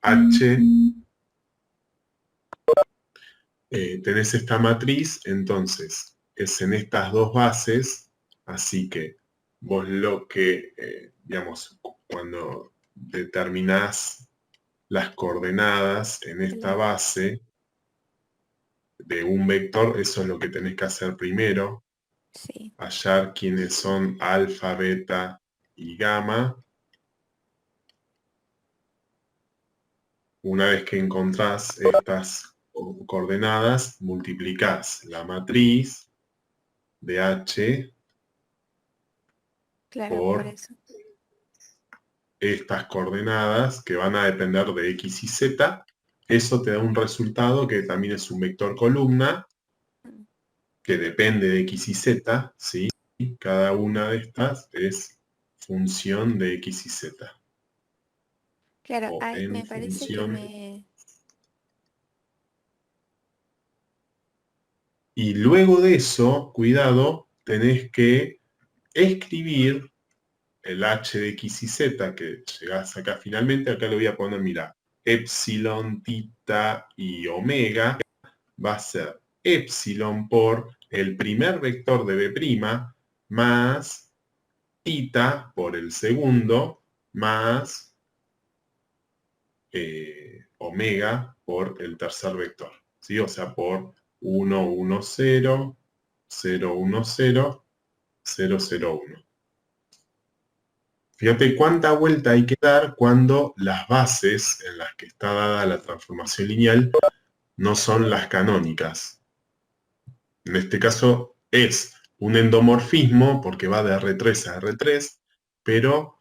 H, tenés esta matriz, entonces es en estas dos bases, así que vos lo que, digamos, cuando determinás las coordenadas en esta Claro. base de un vector, eso es lo que tenés que hacer primero, Sí. hallar quiénes son alfa, beta y gamma. Una vez que encontrás estas coordenadas, multiplicás la matriz de H Claro, por por eso. estas coordenadas que van a depender de X y Z. Eso te da un resultado que también es un vector columna, Mm. que depende de X y Z, ¿sí? Cada una de estas es función de X y Z. Claro, O ay, en me parece que función. me... Y luego de eso, cuidado, tenés que escribir el h de x y z que llegás acá finalmente. Acá le voy a poner, mira, epsilon, tita y omega. Va a ser epsilon por el primer vector de b' más tita por el segundo más omega por el tercer vector, ¿sí? O sea, por 1, 1, 0, 0, 1, 0, 0, 0, 1. Fíjate cuánta vuelta hay que dar cuando las bases en las que está dada la transformación lineal no son las canónicas. En este caso es un endomorfismo porque va de R3 a R3, pero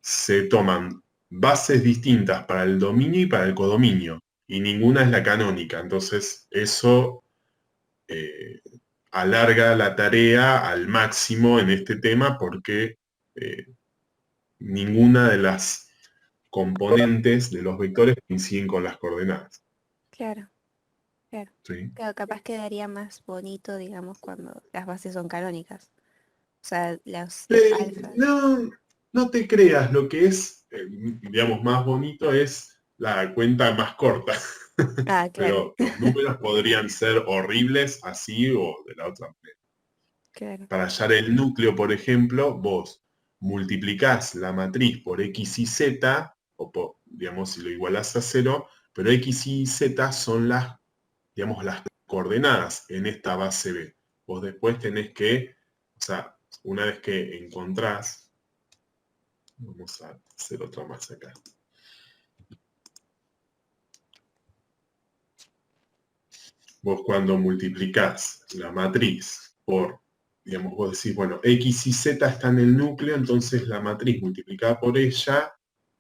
se toman bases distintas para el dominio y para el codominio, y ninguna es la canónica. Entonces eso eh, alarga la tarea al máximo en este tema porque eh, ninguna de las componentes de los vectores coinciden con las coordenadas. Claro, claro. ¿Sí? Claro, capaz quedaría más bonito, digamos, cuando las bases son canónicas. O sea, los alfas. No, no te creas, lo que es, digamos, más bonito es la cuenta más corta, Ah, claro, pero los números podrían ser horribles así o de la otra manera. claro. Para hallar el núcleo, por ejemplo, vos multiplicás la matriz por x y z, o digamos, si lo igualás a cero, pero x y z son las, digamos, las coordenadas en esta base B. Vos después tenés que, o sea, una vez que encontrás, vamos a hacer otra más acá. Vos cuando multiplicás la matriz por, digamos, vos decís, bueno, x y z está en el núcleo, entonces la matriz multiplicada por ella,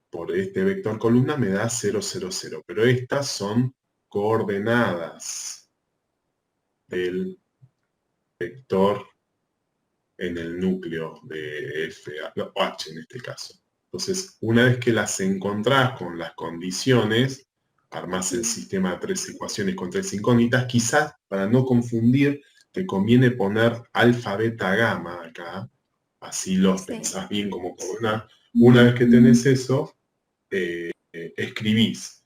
por este vector columna, me da 0, 0, 0. Pero estas son coordenadas del vector en el núcleo de F, o H en este caso. Entonces, una vez que las encontrás con las condiciones, armás el Sí, sistema de tres ecuaciones con tres incógnitas, quizás para no confundir, te conviene poner alfa, beta, gamma acá, así los sí. pensás bien como coordenadas. Una vez que tenés eso, escribís.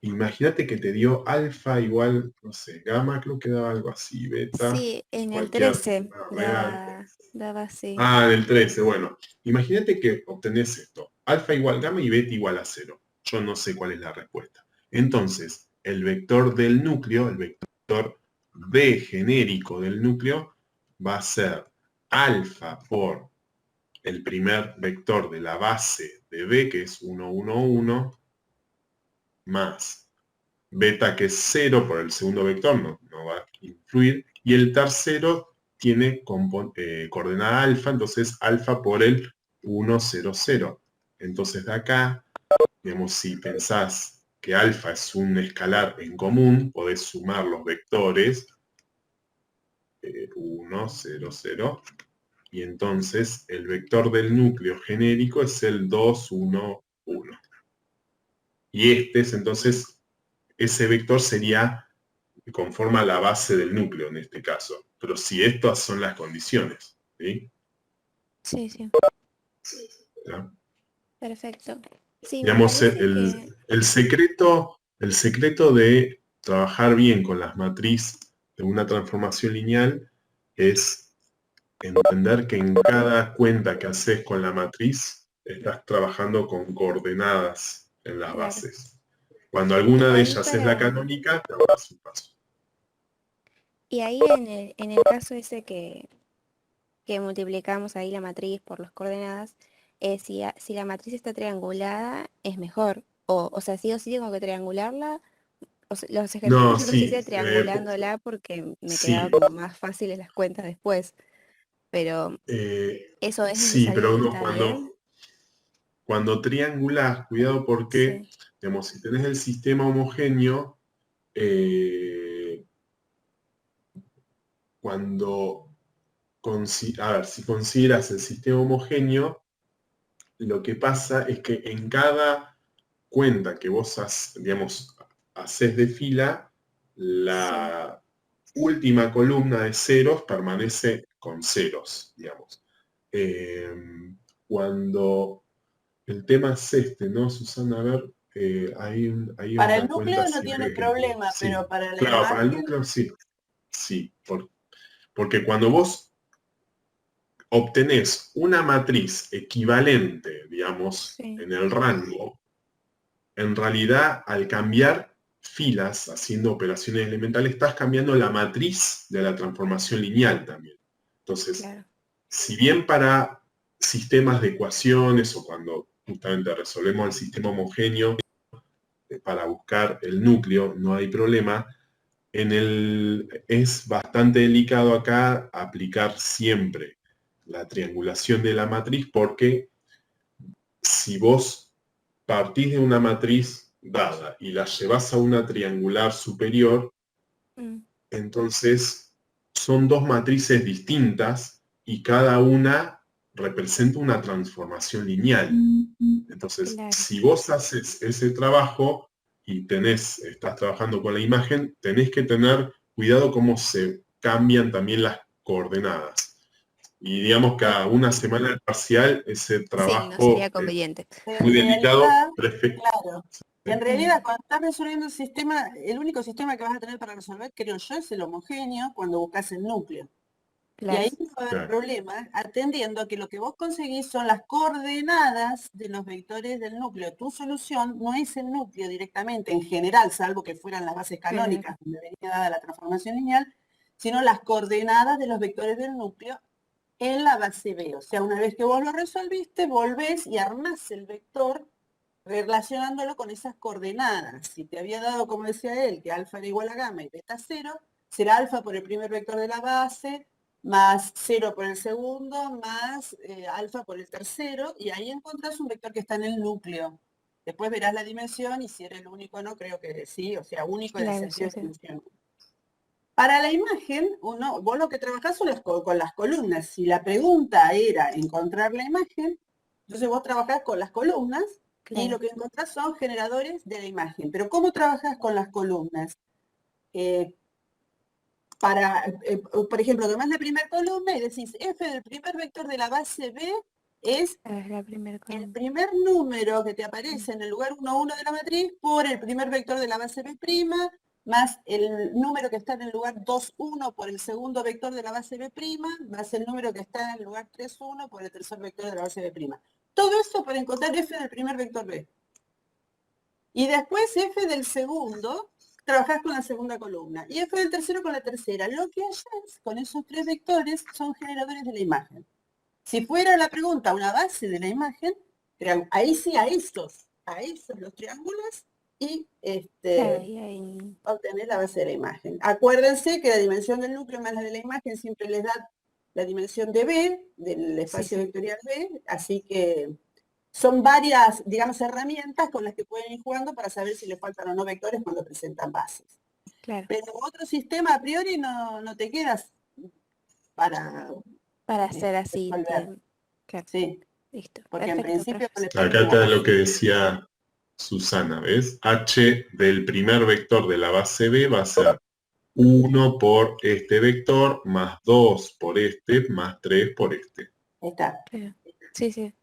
Imagínate que te dio alfa igual, no sé, gamma creo que daba algo así, beta, Sí, en el cualquier 13 real. daba así. Ah, del 13, bueno. Imagínate que obtenés esto. Alfa igual gamma y beta igual a cero. Yo no sé cuál es la respuesta. Entonces, el vector del núcleo, el vector B genérico del núcleo, va a ser alfa por el primer vector de la base de B, que es 1, 1, 1, más beta, que es 0 por el segundo vector, no va a influir, y el tercero tiene coordenada alfa, entonces alfa por el 1, 0, 0. Entonces de acá, digamos, si pensás que alfa es un escalar en común, podés sumar los vectores 1, 0, 0, y entonces el vector del núcleo genérico es el 2, 1, 1. Y este es entonces, ese vector sería conforma la base del núcleo en este caso. Pero si estas son las condiciones, ¿sí? Sí, sí, ¿Ya? perfecto. Sí, me Digamos, parece que el secreto de trabajar bien con las matrices de una transformación lineal es entender que en cada cuenta que haces con la matriz estás trabajando con coordenadas en las claro. bases. Cuando alguna Y de ahí ellas es la para, canónica, te ahorras un paso. y ahí en el caso ese que multiplicamos ahí la matriz por las coordenadas, si la matriz está triangulada, es mejor. O sea, sí o sí tengo que triangularla. O sea, los ejercicios No, yo los sí, hice triangulándola porque me quedaba sí, como más fáciles las cuentas después. Pero eso es sí, necesario pero y uno está bien. cuando triangulas, cuidado porque, Sí, digamos, si tenés el sistema homogéneo, eh, cuando, a ver, si consideras el sistema homogéneo, lo que pasa es que en cada cuenta que vos digamos, haces de fila, sí, la última columna de ceros permanece con ceros, digamos. Eh, cuando el tema es este, ¿no, Susana? A ver, hay Para el una cuenta núcleo no tiene siempre que... problema, Sí, pero para la claro, para el imagen, núcleo sí, sí, porque cuando vos obtenés una matriz equivalente, digamos, sí, en el rango, en realidad al cambiar filas, haciendo operaciones elementales, estás cambiando la matriz de la transformación lineal también. Entonces, claro. si bien para sistemas de ecuaciones o cuando justamente resolvemos el sistema homogéneo para buscar el núcleo, no hay problema, es bastante delicado acá aplicar siempre la triangulación de la matriz porque si vos partís de una matriz dada y la llevas a una triangular superior, Mm, entonces son dos matrices distintas y cada una representa una transformación lineal. Entonces, claro, si vos haces ese trabajo y estás trabajando con la imagen, tenés que tener cuidado cómo se cambian también las coordenadas. Y digamos que a una semana del parcial ese sí, no sería trabajo es conveniente. muy en delicado, realidad, perfecto. claro, en Mm, realidad cuando estás resolviendo el sistema, el único sistema que vas a tener para resolver, creo yo, es el homogéneo cuando buscas el núcleo. Y claro, ahí no va a haber Claro. problema, atendiendo a que lo que vos conseguís son las coordenadas de los vectores del núcleo. Tu solución no es el núcleo directamente, en general, salvo que fueran las bases claro, canónicas, donde venía dada la transformación lineal, sino las coordenadas de los vectores del núcleo en la base B. O sea, una vez que vos lo resolviste, volvés y armás el vector relacionándolo con esas coordenadas. Si te había dado, como decía él, que alfa era igual a gamma y beta 0, será alfa por el primer vector de la base, más 0 por el segundo, más alfa por el tercero, y ahí encontrás un vector que está en el núcleo. Después verás la dimensión y si era el único o no, creo que sí, o sea, único en el claro, sentido sí, de sí. dimensión. Para la imagen, vos lo que trabajás son con las columnas. Si la pregunta era encontrar la imagen, entonces vos trabajás con las columnas y Claro. lo que encontrás son generadores de la imagen. Pero ¿cómo trabajás con las columnas? Eh, por ejemplo, tomás la primera columna y decís, f del primer vector de la base B es Es la primera el columna. primer número que te Mm, aparece en el lugar 1, 1 de la matriz por el primer vector de la base B', más el número que está en el lugar 2, 1 por el segundo vector de la base B', más el número que está en el lugar 3, 1 por el tercer vector de la base B'. Todo esto para encontrar f del primer vector B. Y después f del segundo, trabajás con la segunda columna. Y f del tercero con la tercera. Lo que haces con esos tres vectores son generadores de la imagen. Si fuera la pregunta una base de la imagen, ahí sí a estos los triángulos y claro, y ahí, obtener la base de la imagen. Acuérdense que la dimensión del núcleo más la de la imagen siempre les da la dimensión de B, del sí, espacio sí, vectorial B, así que son varias, digamos, herramientas con las que pueden ir jugando para saber si les faltan o no vectores cuando presentan bases. claro. Pero otro sistema a priori no te quedas para Para hacer así, resolver. claro, Sí, listo. porque en Perfecto, principio no profesor. le falta Acá está lo nada. que decía Susana, ¿ves? H del primer vector de la base B va a ser 1 por este vector, más 2 por este, más 3 por este. Ahí está. Claro. Sí, sí.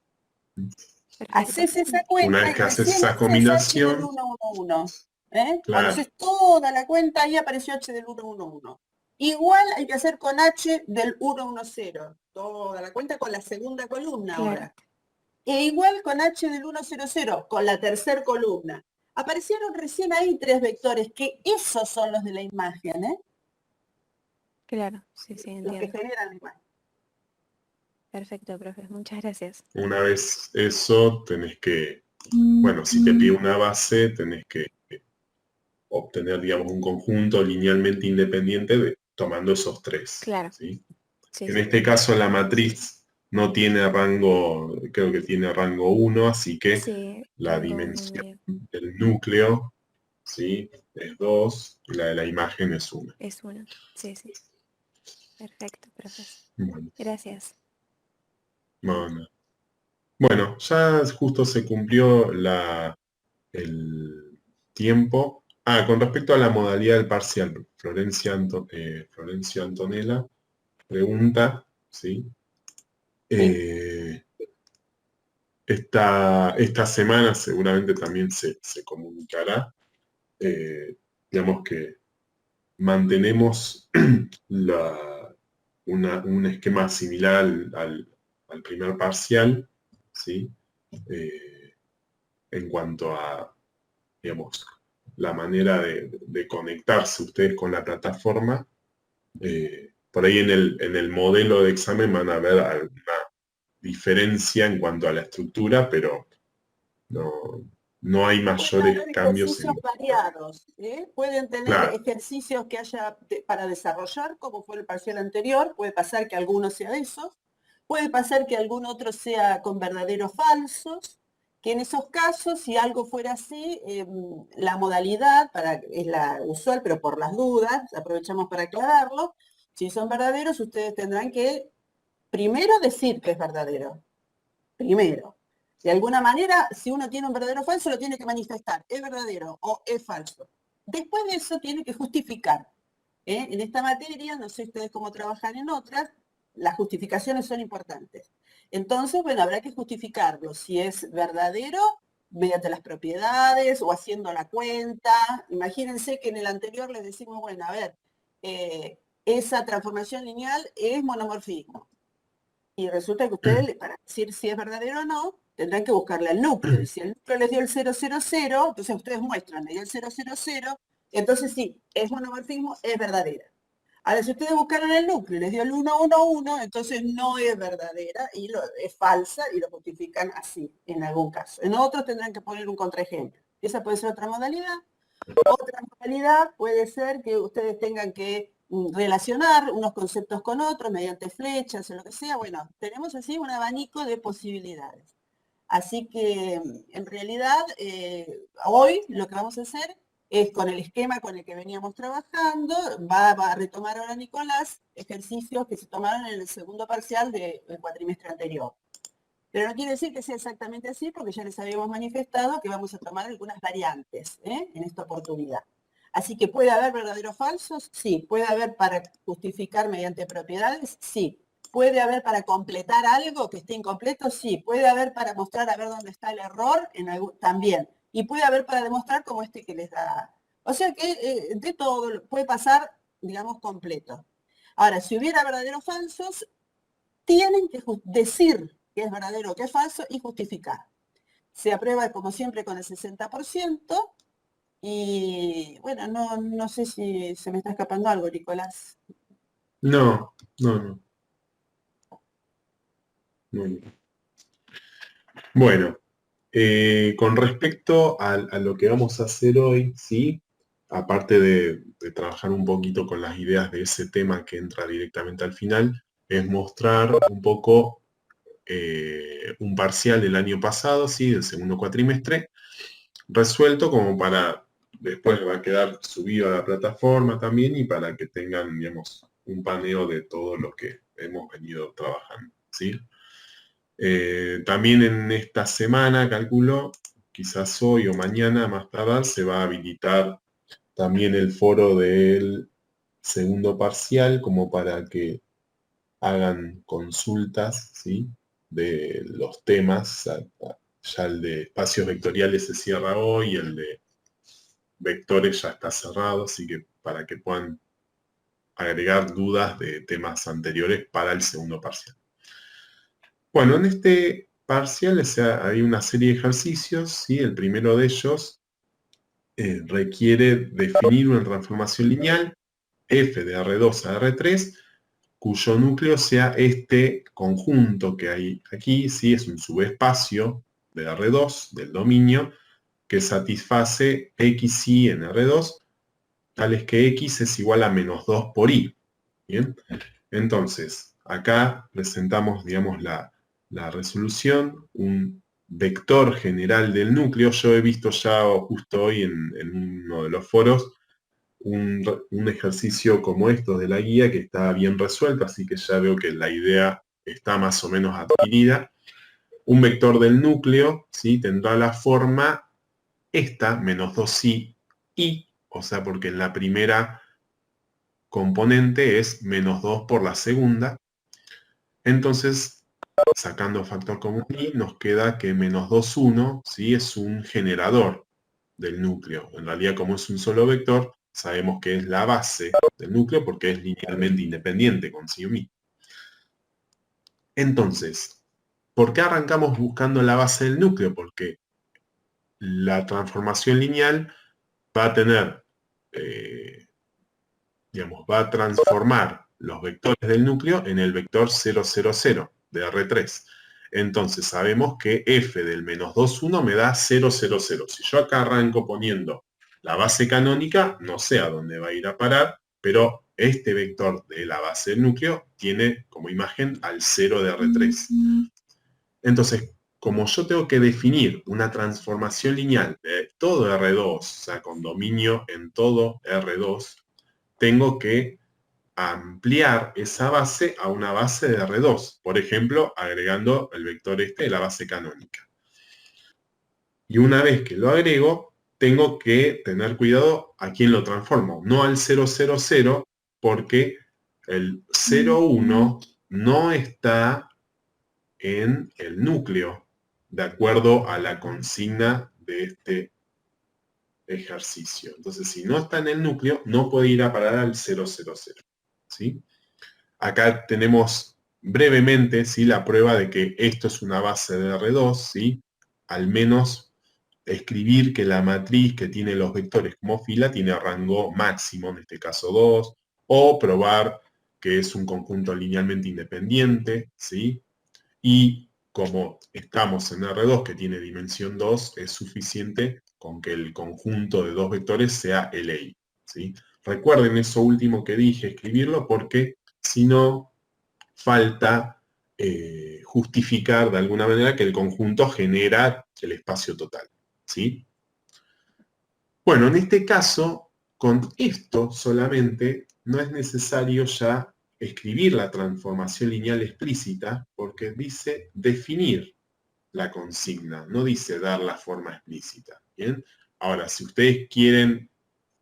Perfecto. Haces esa Una cuenta vez y que haces recién esa haces H del combinación, 111. Cuando claro, haces toda la cuenta, ahí apareció H del 111. Igual hay que hacer con H del 110. Toda la cuenta con la segunda columna Claro, ahora. E igual con H del 100, con la tercera columna. Aparecieron recién ahí 3 vectores, que esos son los de la imagen, claro, sí, los que entiendo. generan la imagen. Perfecto, profe, muchas gracias. una vez eso tenés que, bueno, si te pide una base, tenés que obtener, digamos, un conjunto linealmente independiente tomando esos tres, Claro, ¿sí? sí, En sí. este caso la matriz no tiene rango, creo que tiene rango 1, así que Sí, la rango 1 y dimensión medio. del núcleo, ¿sí? Es 2 y la de la imagen es 1. Es 1. Sí, sí. Perfecto, profes. Bueno, Gracias. bueno. Bueno, ya justo se cumplió el tiempo. Ah, con respecto a la modalidad del parcial, Florencio Antonella pregunta, ¿sí? Sí. Eh, esta semana seguramente también se comunicará. eh, digamos que mantenemos un esquema similar al primer parcial, ¿sí? Eh, en cuanto a, digamos, la manera de conectarse ustedes con la plataforma. Por ahí en el modelo de examen van a ver alguna diferencia en cuanto a la estructura, pero no, no hay Pueden mayores haber cambios ejercicios en... variados, pueden tener Claro, ejercicios que haya para desarrollar, como fue el parcial anterior, puede pasar que alguno sea de esos, puede pasar que algún otro sea con verdaderos falsos, que en esos casos, si algo fuera así, la modalidad es la usual, pero por las dudas, aprovechamos para aclararlo, si son verdaderos, ustedes tendrán que primero decir que es verdadero, primero. De alguna manera, si uno tiene un verdadero o falso, lo tiene que manifestar. ¿Es verdadero o es falso? Después de eso, tiene que justificar. En esta materia, no sé ustedes cómo trabajan en otras, las justificaciones son importantes. Entonces, bueno, habrá que justificarlo. Si es verdadero, mediante las propiedades o haciendo la cuenta. Imagínense que en el anterior les decimos, bueno, a ver, esa transformación lineal es monomorfismo. Y resulta que ustedes, para decir si es verdadero o no, tendrán que buscarle al núcleo. Y si el núcleo les dio el 000, entonces ustedes muestran, le dio el 000, entonces sí, es monomorfismo, es verdadera. Ahora, si ustedes buscaron el núcleo y les dio el 111, entonces no es verdadera y es falsa y lo justifican así, en algún caso. En otros tendrán que poner un contraejemplo. Esa puede ser otra modalidad. Otra modalidad puede ser que ustedes tengan que relacionar unos conceptos con otros mediante flechas o lo que sea. Bueno, tenemos así un abanico de posibilidades. Así que en realidad hoy lo que vamos a hacer es con el esquema con el que veníamos trabajando, va a retomar ahora Nicolás ejercicios que se tomaron en el segundo parcial del cuatrimestre anterior. Pero no quiere decir que sea exactamente así, porque ya les habíamos manifestado que vamos a tomar algunas variantes en esta oportunidad. Así que puede haber verdaderos falsos, sí. Puede haber para justificar mediante propiedades, sí. Puede haber para completar algo que esté incompleto, sí. Puede haber para mostrar a ver dónde está el error, también. Y puede haber para demostrar como este que les da. O sea que de todo puede pasar, digamos, completo. Ahora, si hubiera verdaderos falsos, tienen que decir que es verdadero o que es falso y justificar. Se aprueba, como siempre, con el 60%. Y bueno, no sé si se me está escapando algo, Nicolás. no, no, no. Muy bien. Bueno, con respecto a lo que vamos a hacer hoy, ¿sí? Aparte de trabajar un poquito con las ideas de ese tema que entra directamente al final, es mostrar un poco un parcial del año pasado, ¿sí? Del segundo cuatrimestre, resuelto como para, después va a quedar subido a la plataforma también y para que tengan, digamos, un paneo de todo lo que hemos venido trabajando, ¿sí? También en esta semana, calculo, quizás hoy o mañana más tardar, se va a habilitar también el foro del segundo parcial como para que hagan consultas, ¿sí? De los temas ya el de espacios vectoriales se cierra hoy, el de vectores ya está cerrado, así que para que puedan agregar dudas de temas anteriores para el segundo parcial. Bueno, en este parcial hay una serie de ejercicios, ¿sí? El primero de ellos requiere definir una transformación lineal f de R2 a R3, cuyo núcleo sea este conjunto que hay aquí, ¿sí? Es un subespacio de R2, del dominio, que satisface xy en R2, tales que x es igual a menos 2 por y. ¿Bien? Entonces, acá presentamos, digamos, la resolución, un vector general del núcleo. Yo he visto ya justo hoy en uno de los foros un ejercicio como estos de la guía que está bien resuelto, así que ya veo que la idea está más o menos adquirida. Un vector del núcleo, ¿sí? Tendrá la forma esta, menos 2i, o sea, porque en la primera componente es menos 2 por la segunda. Entonces, sacando factor común i, nos queda que menos 2, 1, ¿sí? Es un generador del núcleo. En realidad, como es un solo vector, sabemos que es la base del núcleo porque es linealmente independiente con sí mismo. Entonces, ¿por qué arrancamos buscando la base del núcleo? Porque la transformación lineal va a tener, digamos, va a transformar los vectores del núcleo en el vector 0, 0, 0 de R3. Entonces sabemos que f del menos 2, 1 me da 0, 0, 0. Si yo acá arranco poniendo la base canónica, no sé a dónde va a ir a parar, pero este vector de la base del núcleo tiene como imagen al 0 de R3. Entonces, como yo tengo que definir una transformación lineal de todo R2, o sea, con dominio en todo R2, tengo que ampliar esa base a una base de R2, por ejemplo, agregando el vector este de la base canónica. Y una vez que lo agrego, tengo que tener cuidado a quién lo transformo, no al 0, 0, 0, porque el 0, 1 no está en el núcleo, de acuerdo a la consigna de este ejercicio. Entonces, si no está en el núcleo, no puede ir a parar al 0, 0, 0. ¿Sí? Acá tenemos brevemente, ¿sí? La prueba de que esto es una base de R2, ¿sí? Al menos escribir que la matriz que tiene los vectores como fila tiene rango máximo, en este caso 2, o probar que es un conjunto linealmente independiente, ¿sí? Y como estamos en R2 que tiene dimensión 2, es suficiente con que el conjunto de dos vectores sea LI, ¿sí? Recuerden eso último que dije, escribirlo, porque si no, falta justificar de alguna manera que el conjunto genera el espacio total, ¿sí? Bueno, en este caso, con esto solamente, no es necesario ya escribir la transformación lineal explícita, porque dice definir la consigna, no dice dar la forma explícita, ¿bien? Ahora, si ustedes quieren,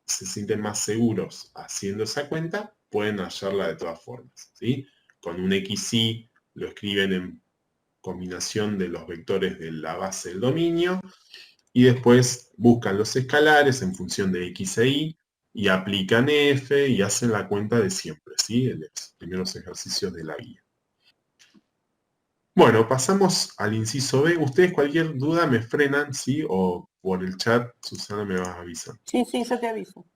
se sienten más seguros haciendo esa cuenta, pueden hallarla de todas formas, ¿sí? Con un xy lo escriben en combinación de los vectores de la base del dominio, y después buscan los escalares en función de x e y, y aplican f y hacen la cuenta de siempre, ¿sí? Los primeros ejercicios de la guía. Bueno, pasamos al inciso B. Ustedes cualquier duda me frenan, ¿sí? O por el chat, Susana me va a avisar. Sí, yo te aviso.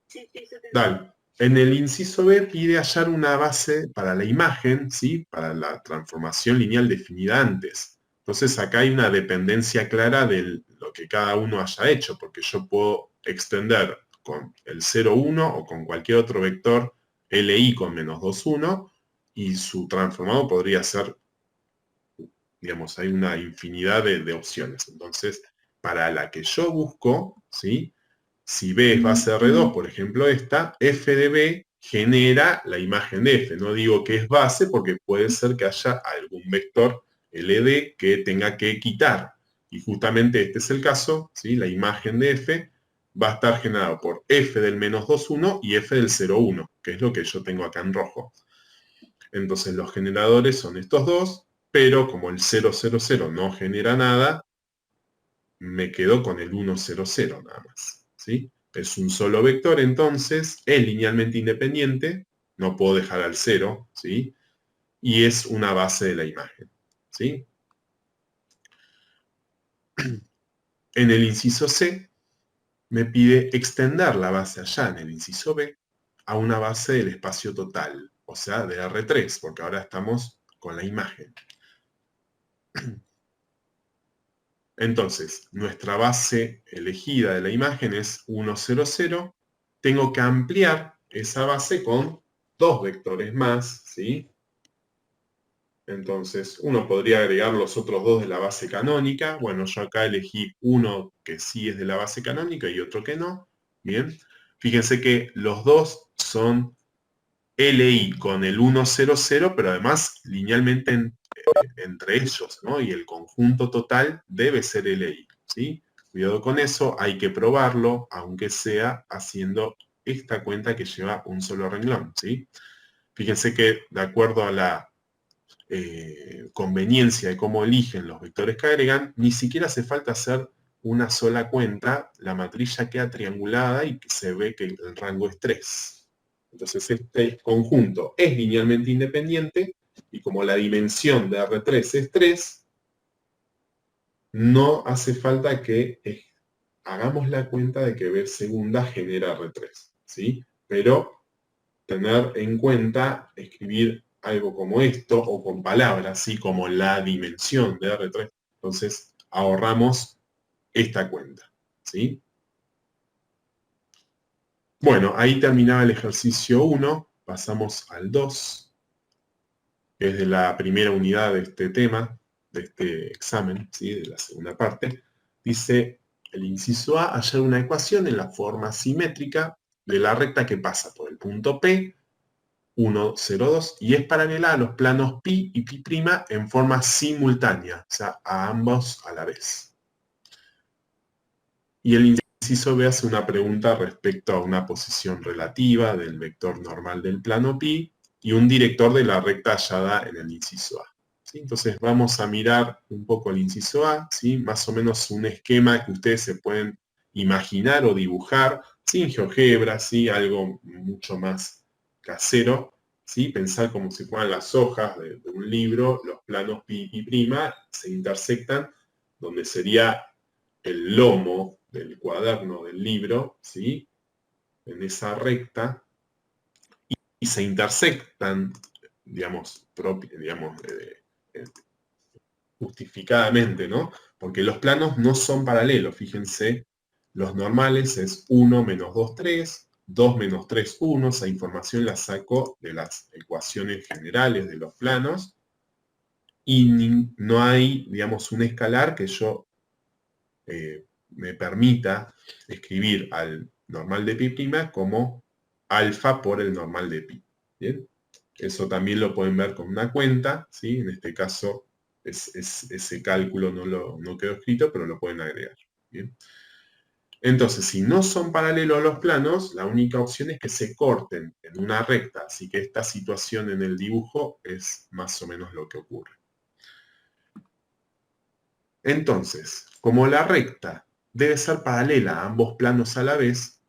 Dale. En el inciso B pide hallar una base para la imagen, ¿sí? Para la transformación lineal definida antes. Entonces acá hay una dependencia clara de lo que cada uno haya hecho, porque yo puedo extender con el 0, 1 o con cualquier otro vector LI con menos 2, 1, y su transformado podría ser, digamos, hay una infinidad de opciones. Entonces, para la que yo busco, ¿sí? Si B es base de R2, por ejemplo esta, f de B genera la imagen de f. No digo que es base porque puede ser que haya algún vector LD que tenga que quitar. Y justamente este es el caso, ¿sí? La imagen de f va a estar generada por f del menos 2, 1 y f del 0, 1, que es lo que yo tengo acá en rojo. Entonces los generadores son estos dos, pero como el 0, 0, 0 no genera nada, me quedo con el 1, 0, 0 nada más, ¿sí? Es un solo vector, entonces es linealmente independiente, no puedo dejar al 0, ¿sí? Y es una base de la imagen, ¿sí? En el inciso C me pide extender la base allá en el inciso B a una base del espacio total, o sea, de R3, porque ahora estamos con la imagen. Entonces, nuestra base elegida de la imagen es 1, 0, 0. Tengo que ampliar esa base con dos vectores más, ¿sí? Entonces, uno podría agregar los otros dos de la base canónica. Bueno, yo acá elegí uno que sí es de la base canónica y otro que no. Bien. Fíjense que los dos son LI con el 1, 0, 0, pero además linealmente entre ellos, ¿no? Y el conjunto total debe ser LI, ¿sí? Cuidado con eso, hay que probarlo, aunque sea haciendo esta cuenta que lleva un solo renglón, ¿sí? Fíjense que de acuerdo a la conveniencia de cómo eligen los vectores que agregan, ni siquiera hace falta hacer una sola cuenta, la matriz ya queda triangulada y se ve que el rango es 3. Entonces este conjunto es linealmente independiente y como la dimensión de R3 es 3, no hace falta que hagamos la cuenta de que B segunda genera R3, ¿sí? Pero tener en cuenta escribir algo como esto o con palabras, ¿sí? Como la dimensión de R3. Entonces ahorramos esta cuenta, ¿sí? Bueno, ahí terminaba el ejercicio 1, pasamos al 2, que es de la primera unidad de este tema, de este examen, ¿sí? De la segunda parte. Dice el inciso A, hallar una ecuación en la forma simétrica de la recta que pasa por el punto P, 1, 0, 2, y es paralela a los planos pi y pi' en forma simultánea, o sea, a ambos a la vez. Y el inciso B hace una pregunta respecto a una posición relativa del vector normal del plano pi y un director de la recta hallada en el inciso A. ¿Sí? Entonces vamos a mirar un poco el inciso A, ¿sí? Más o menos un esquema que ustedes se pueden imaginar o dibujar sin GeoGebra, ¿sí? Algo mucho más casero, ¿sí? Pensar como si fueran las hojas de un libro, los planos pi y pi' se intersectan, donde sería el lomo del cuaderno del libro, ¿sí? En esa recta, y se intersectan, digamos, justificadamente, ¿no? Porque los planos no son paralelos, fíjense, los normales es 1 menos 2, 3, 2 menos 3, 1, esa información la saco de las ecuaciones generales de los planos, y no hay, digamos, un escalar que yo me permita escribir al normal de pi' como alfa por el normal de pi. ¿Bien? Eso también lo pueden ver con una cuenta, ¿sí? En este caso ese cálculo no quedó escrito, pero lo pueden agregar. ¿Bien? Entonces, si no son paralelos los planos, la única opción es que se corten en una recta, así que esta situación en el dibujo es más o menos lo que ocurre. Entonces, como la recta debe ser paralela a ambos planos a la vez,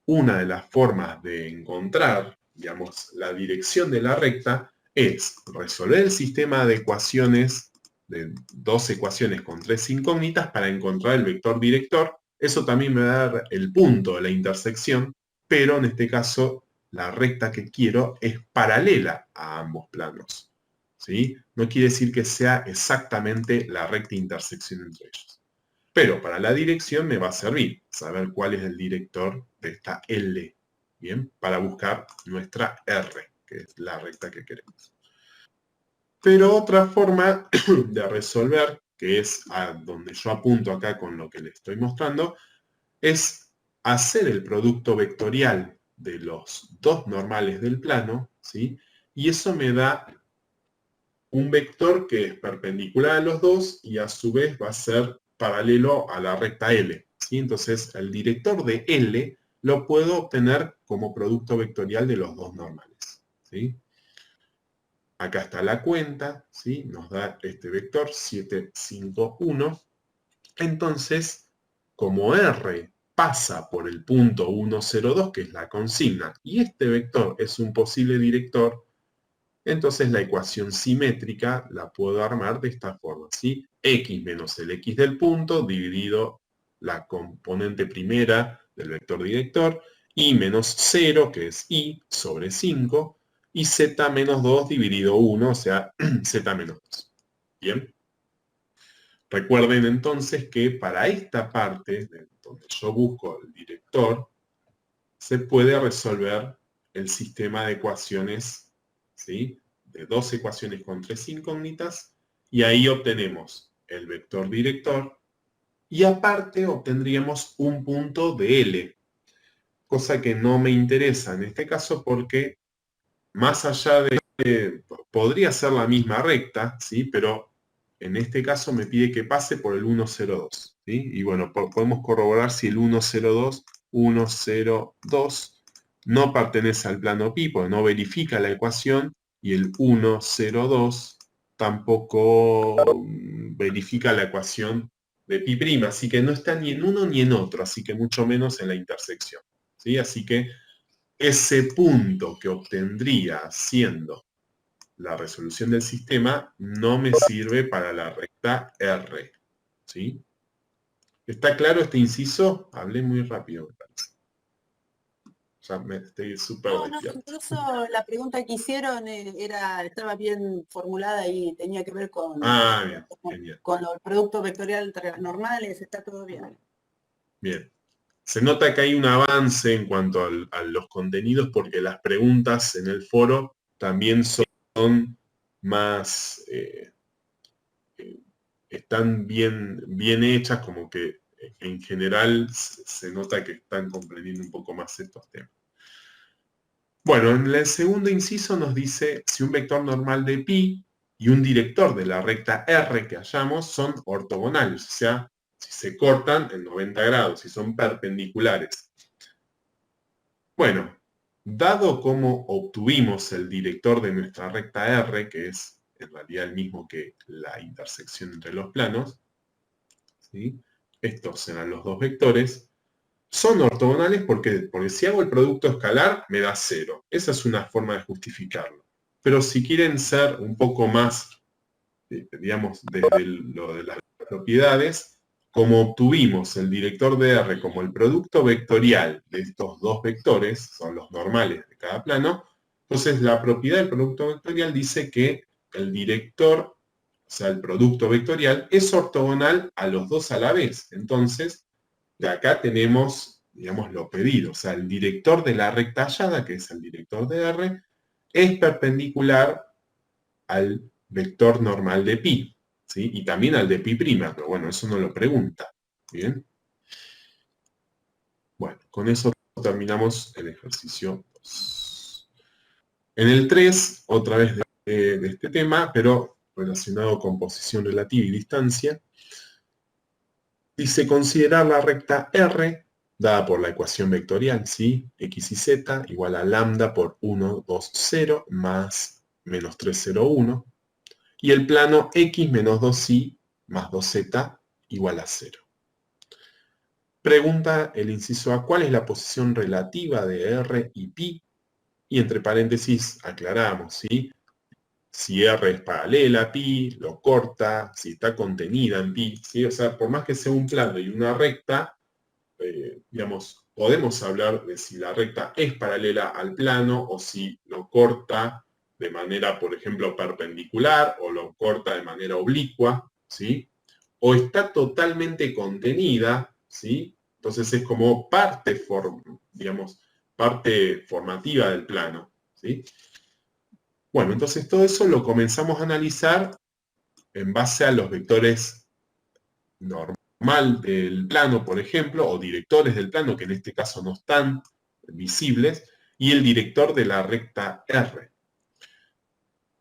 una de las formas de encontrar, digamos, la dirección de la recta es resolver el sistema de ecuaciones, de dos ecuaciones con tres incógnitas para encontrar el vector director. Eso también me va a dar el punto de la intersección, pero en este caso la recta que quiero es paralela a ambos planos. ¿Sí? No quiere decir que sea exactamente la recta intersección entre ellos. Pero para la dirección me va a servir saber cuál es el director de esta L, ¿bien? Para buscar nuestra R, que es la recta que queremos. Pero otra forma de resolver, que es a donde yo apunto acá con lo que les estoy mostrando, es hacer el producto vectorial de los dos normales del plano, ¿sí? Y eso me da un vector que es perpendicular a los dos y a su vez va a ser paralelo a la recta L. ¿Sí? Entonces el director de L lo puedo obtener como producto vectorial de los dos normales. ¿Sí? Acá está la cuenta, ¿sí? Nos da este vector 7, 5, 1. Entonces como R pasa por el punto 1, 0, 2, que es la consigna, y este vector es un posible director, entonces la ecuación simétrica la puedo armar de esta forma, ¿sí? X menos el X del punto dividido la componente primera del vector director, Y menos 0, que es Y, sobre 5, y Z menos 2 dividido 1, o sea, Z menos 2. ¿Bien? Recuerden entonces que para esta parte, donde yo busco el director, se puede resolver el sistema de ecuaciones, ¿sí? De dos ecuaciones con tres incógnitas, y ahí obtenemos el vector director, y aparte obtendríamos un punto de L, cosa que no me interesa en este caso porque más allá de, podría ser la misma recta, ¿sí? Pero en este caso me pide que pase por el 102, ¿sí? Y bueno, podemos corroborar si el 102 no pertenece al plano pi, porque no verifica la ecuación, y el 102 tampoco verifica la ecuación de pi', así que no está ni en uno ni en otro, así que mucho menos en la intersección, ¿sí? Así que ese punto que obtendría siendo la resolución del sistema no me sirve para la recta R, ¿sí? ¿Está claro este inciso? Hablé muy rápido, me parece. Ya me estoy súper No, despierto. incluso la pregunta que hicieron estaba bien formulada y tenía que ver Bien, genial. con los productos vectoriales normales, está todo bien. Bien. Se nota que hay un avance en cuanto a los contenidos porque las preguntas en el foro también son más, están bien hechas, como que en general se nota que están comprendiendo un poco más estos temas. Bueno, en el segundo inciso nos dice si un vector normal de pi y un director de la recta R que hallamos son ortogonales, o sea, si se cortan en 90 grados, si son perpendiculares. Bueno, dado cómo obtuvimos el director de nuestra recta R, que es en realidad el mismo que la intersección entre los planos, ¿sí? Estos serán los dos vectores, son ortogonales porque si hago el producto escalar me da 0. Esa es una forma de justificarlo. Pero si quieren ser un poco más, digamos, desde lo de las propiedades, como obtuvimos el director de R como el producto vectorial de estos dos vectores, son los normales de cada plano, entonces la propiedad del producto vectorial dice que el director, o sea, el producto vectorial, es ortogonal a los dos a la vez. Entonces, de acá tenemos, digamos, lo pedido. O sea, el director de la recta hallada, que es el director de R, es perpendicular al vector normal de pi, ¿sí? Y también al de pi', pero bueno, eso no lo pregunta. ¿Bien? Bueno, con eso terminamos el ejercicio 2. En el 3, otra vez de este tema, pero relacionado con posición relativa y distancia, dice considerar la recta R dada por la ecuación vectorial, ¿sí? X y Z igual a lambda por 1, 2, 0 más menos 3, 0, 1. Y el plano X menos 2Y más 2Z igual a 0. Pregunta el inciso A, ¿cuál es la posición relativa de R y pi? Y entre paréntesis aclaramos, ¿sí? Si R es paralela a pi, lo corta, si está contenida en pi, ¿sí? O sea, por más que sea un plano y una recta, digamos, podemos hablar de si la recta es paralela al plano o si lo corta de manera, por ejemplo, perpendicular o lo corta de manera oblicua, ¿sí? O está totalmente contenida, ¿sí? Entonces es como parte formativa del plano, ¿sí? Bueno, entonces todo eso lo comenzamos a analizar en base a los vectores normal del plano, por ejemplo, o directores del plano, que en este caso no están visibles, y el director de la recta R.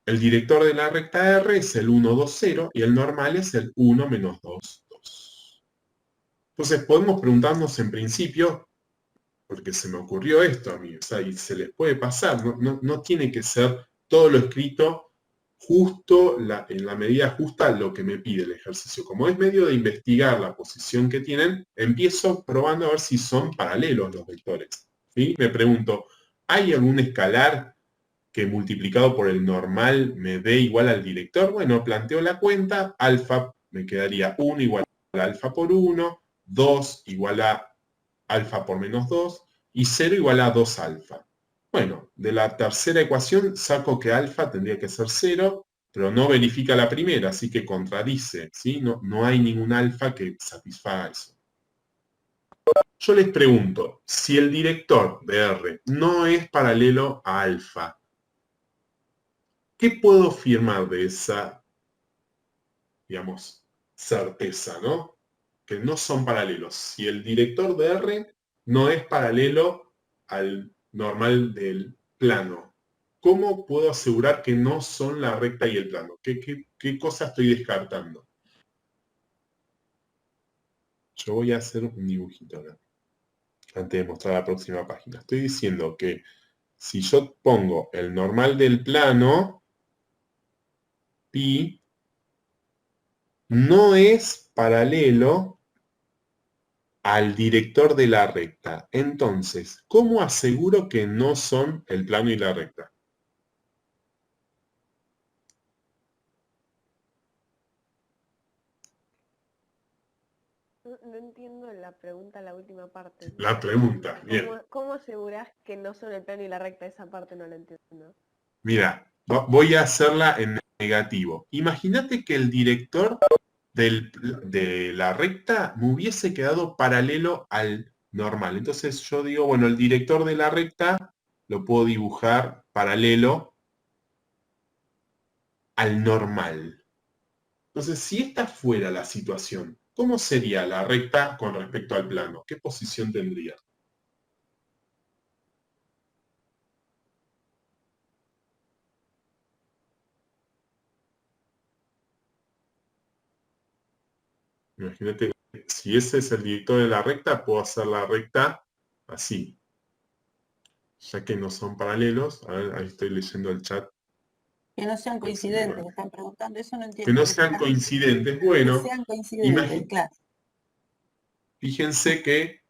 El director de la recta R es el 1, 2, 0 y el normal es el 1, menos 2, 2. Entonces podemos preguntarnos en principio, porque se me ocurrió esto a mí, o sea, y se les puede pasar, no tiene que ser todo lo escrito justo, en la medida justa lo que me pide el ejercicio. Como es medio de investigar la posición que tienen, empiezo probando a ver si son paralelos los vectores. ¿Sí? Me pregunto, ¿hay algún escalar que multiplicado por el normal me dé igual al director? Bueno, planteo la cuenta, alfa me quedaría 1 igual a alfa por 1, 2 igual a alfa por menos 2 y 0 igual a 2 alfa. Bueno, de la tercera ecuación saco que alfa tendría que ser 0, pero no verifica la primera, así que contradice, ¿sí? No hay ningún alfa que satisfaga eso. Yo les pregunto, si el director de R no es paralelo a alfa, ¿qué puedo afirmar de esa, digamos, certeza, ¿no? Que no son paralelos. Si el director de R no es paralelo al normal del plano, ¿cómo puedo asegurar que no son la recta y el plano? ¿Qué cosa estoy descartando? Yo voy a hacer un dibujito acá, antes de mostrar la próxima página. Estoy diciendo que si yo pongo el normal del plano, pi no es paralelo al director de la recta. Entonces, ¿cómo aseguro que no son el plano y la recta? No entiendo la pregunta, la última parte. La pregunta, bien. ¿Cómo asegurás que no son el plano y la recta? Esa parte no la entiendo. Mira, voy a hacerla en negativo. Imagínate que el director de la recta me hubiese quedado paralelo al normal. Entonces yo digo, bueno, el director de la recta lo puedo dibujar paralelo al normal. Entonces, si esta fuera la situación, ¿cómo sería la recta con respecto al plano? ¿Qué posición tendría? Imagínate, si ese es el director de la recta, puedo hacer la recta así. Ya que no son paralelos, a ver, ahí estoy leyendo el chat. Que no sean coincidentes, están preguntando, eso no entiendo. Que no sean coincidentes. Bueno, que sean coincidentes, claro. Fíjense que,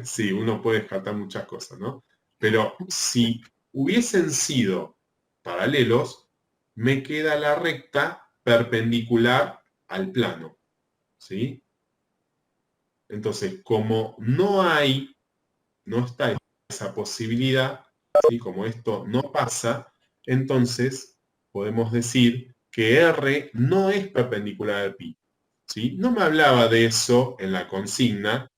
sí, uno puede descartar muchas cosas, ¿no? Pero si hubiesen sido paralelos, me queda la recta perpendicular al plano, ¿sí? Entonces, como no está esa posibilidad, ¿sí? Como esto no pasa, entonces podemos decir que R no es perpendicular a pi. ¿Sí? No me hablaba de eso en la consigna,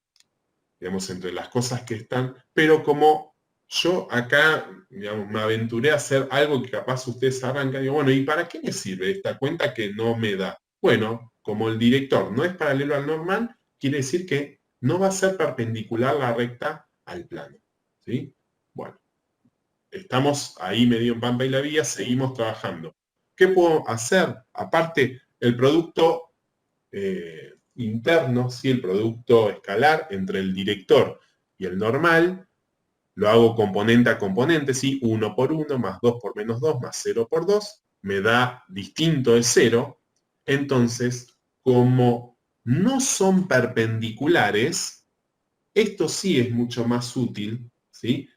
digamos, entre las cosas que están, pero como yo acá, digamos, me aventuré a hacer algo que capaz ustedes arrancan, digo, bueno, ¿y para qué me sirve esta cuenta que no me da? Bueno, como el director no es paralelo al normal, quiere decir que no va a ser perpendicular la recta al plano. ¿Sí? Bueno, estamos ahí medio en Pampa y la Vía, seguimos trabajando. ¿Qué puedo hacer? Aparte, el producto interno, ¿sí? El producto escalar entre el director y el normal, lo hago componente a componente, ¿sí? 1 por 1, más 2 por menos 2, más 0 por 2, me da distinto de 0. Entonces, como no son perpendiculares, esto sí es mucho más útil, ¿sí?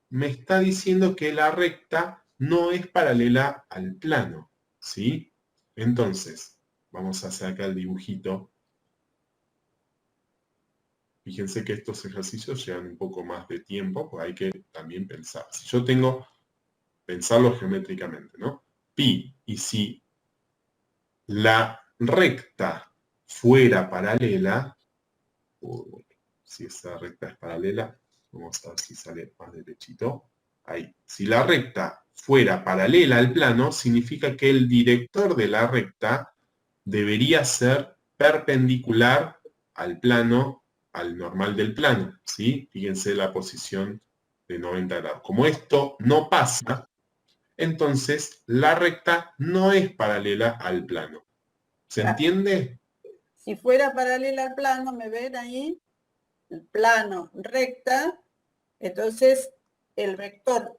Me está diciendo que la recta no es paralela al plano, ¿sí? Entonces, vamos a hacer acá el dibujito. Fíjense que estos ejercicios llevan un poco más de tiempo, porque hay que también pensar. Si yo tengo, pensarlo geométricamente, ¿no? Pi, y si la recta fuera paralela, si esa recta es paralela, vamos a ver si sale más derechito. Ahí. Si la recta fuera paralela al plano, significa que el director de la recta debería ser perpendicular al plano, al normal del plano, ¿sí? Fíjense la posición de 90 grados. Como esto no pasa, entonces la recta no es paralela al plano. ¿Se entiende? Si fuera paralela al plano, me ven ahí, el plano recta, entonces el vector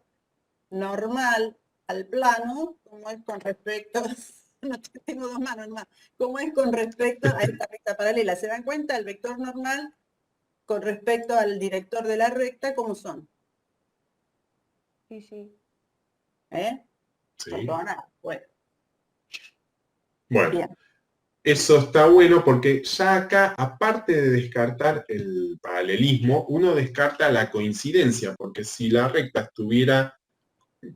normal al plano, como es con respecto, no tengo dos manos más, como es con respecto a esta recta paralela. ¿Se dan cuenta? El vector normal con respecto al director de la recta, ¿cómo son? Sí, sí. ¿Eh? ¿sí? Ortogonal. Bueno, Bueno, bien. eso está bueno porque ya acá, aparte de descartar el paralelismo, uno descarta la coincidencia, porque si la recta estuviera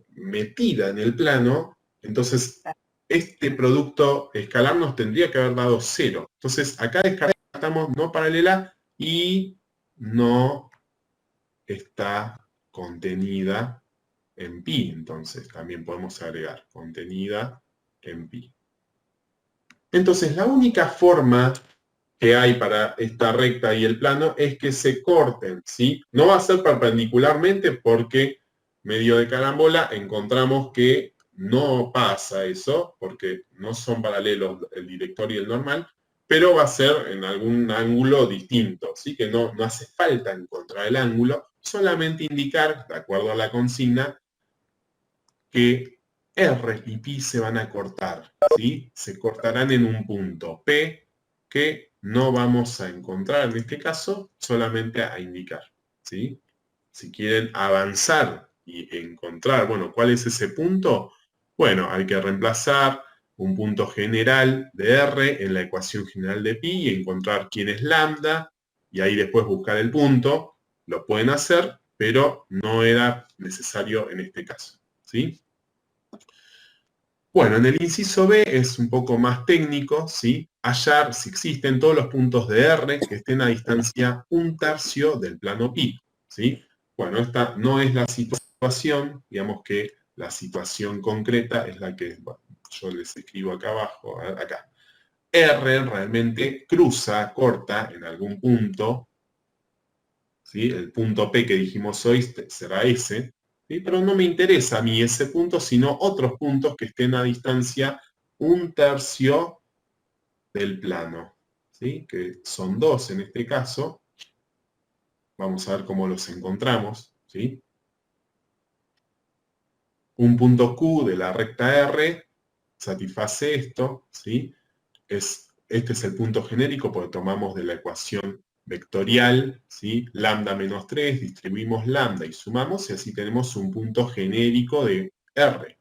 metida en el plano, entonces este producto escalar nos tendría que haber dado 0. Entonces acá descartamos no paralela y no está contenida en pi. Entonces también podemos agregar contenida en pi. Entonces la única forma que hay para esta recta y el plano es que se corten, ¿sí? No va a ser perpendicularmente porque medio de carambola encontramos que no pasa eso, porque no son paralelos el director y el normal, pero va a ser en algún ángulo distinto, ¿sí? Que no hace falta encontrar el ángulo, solamente indicar, de acuerdo a la consigna, que R y pi se van a cortar, ¿sí? Se cortarán en un punto P que no vamos a encontrar en este caso, solamente a indicar, ¿sí? Si quieren avanzar y encontrar, bueno, ¿cuál es ese punto? Bueno, hay que reemplazar un punto general de R en la ecuación general de pi y encontrar quién es lambda, y ahí después buscar el punto. Lo pueden hacer, pero no era necesario en este caso, ¿sí? Bueno, en el inciso B es un poco más técnico, ¿sí? Hallar si existen todos los puntos de R que estén a distancia 1/3 del plano pi, ¿sí? Bueno, esta no es la situación, digamos que la situación concreta es la que, bueno, yo les escribo acá abajo, acá. R realmente cruza, corta en algún punto, ¿sí? El punto P que dijimos hoy será ese, ¿sí? Pero no me interesa a mí ese punto, sino otros puntos que estén a distancia 1/3 del plano, ¿sí? Que son 2 en este caso. Vamos a ver cómo los encontramos, ¿sí? Un punto Q de la recta R satisface esto, ¿sí? Este es el punto genérico porque tomamos de la ecuación vectorial, ¿sí? Lambda menos 3, distribuimos lambda y sumamos, y así tenemos un punto genérico de R.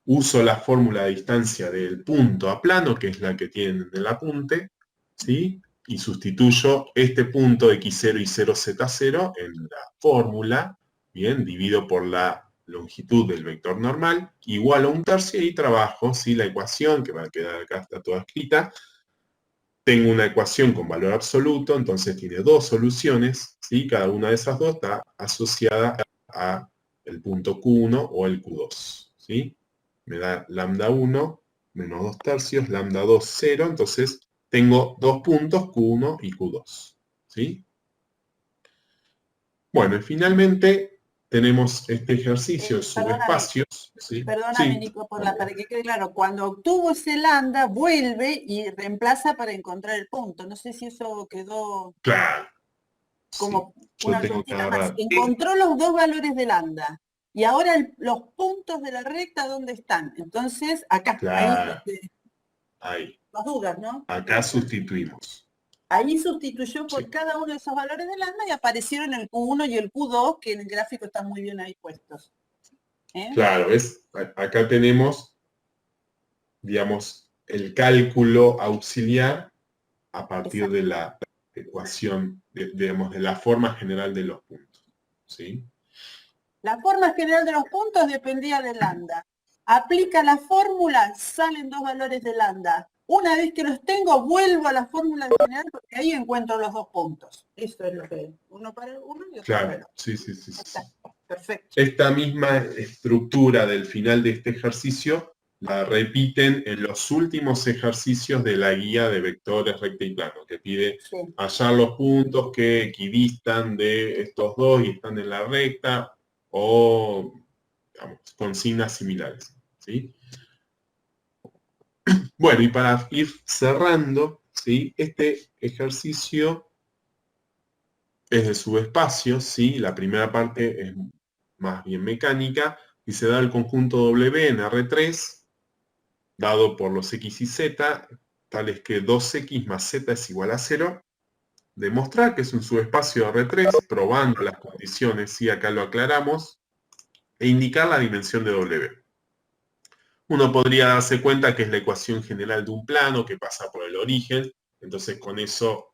Uso la fórmula de distancia del punto a plano, que es la que tienen en el apunte, ¿sí? Y sustituyo este punto x0 y 0z0 en la fórmula, bien, divido por la longitud del vector normal, igual a 1/3, y trabajo, ¿sí? La ecuación, que va a quedar acá, está toda escrita. Tengo una ecuación con valor absoluto, entonces tiene dos soluciones, ¿sí? Cada una de esas dos está asociada a el punto Q1 o el Q2, ¿sí? Me da lambda 1 menos 2/3, lambda 2, 0, entonces tengo dos puntos, Q1 y Q2, ¿sí? Bueno, y finalmente tenemos este ejercicio de Perdóname, subespacios, ¿sí? perdóname, Sí, Nico, para que quede claro. Cuando obtuvo ese lambda, vuelve y reemplaza para encontrar el punto. No sé si eso quedó claro, sí. como Yo una tengo que ayudita más. agarrar. Encontró los dos valores de lambda. Y ahora los puntos de la recta, ¿dónde están? Entonces, acá, ahí, Claro, ahí. las dudas, ¿no? Acá sustituimos. Ahí sustituyó por Sí. cada uno de esos valores de lambda y aparecieron el Q1 y el Q2, que en el gráfico están muy bien ahí puestos. Claro, ¿ves? Acá tenemos, digamos, el cálculo auxiliar a partir Exacto. de la ecuación, digamos, de la forma general de los puntos, ¿sí? La forma general de los puntos dependía de lambda. Aplica la fórmula, salen dos valores de lambda. Una vez que los tengo, vuelvo a la fórmula general porque ahí encuentro los dos puntos. Eso es lo que uno para uno y otro para el Claro, otro. sí, sí, sí, sí. Está, perfecto. Esta misma estructura del final de este ejercicio la repiten en los últimos ejercicios de la guía de vectores recta y plano, que pide Sí. hallar los puntos que equidistan de estos dos y están en la recta, o digamos, consignas similares, ¿sí? Bueno, y para ir cerrando, ¿sí? Este ejercicio es de subespacios, ¿sí? La primera parte es más bien mecánica, y se da el conjunto W en R3, dado por los X y Z, tales que 2X más Z es igual a 0, demostrar que es un subespacio de R3, probando las condiciones, sí, acá lo aclaramos, e indicar la dimensión de W. Uno podría darse cuenta que es la ecuación general de un plano que pasa por el origen, entonces con eso,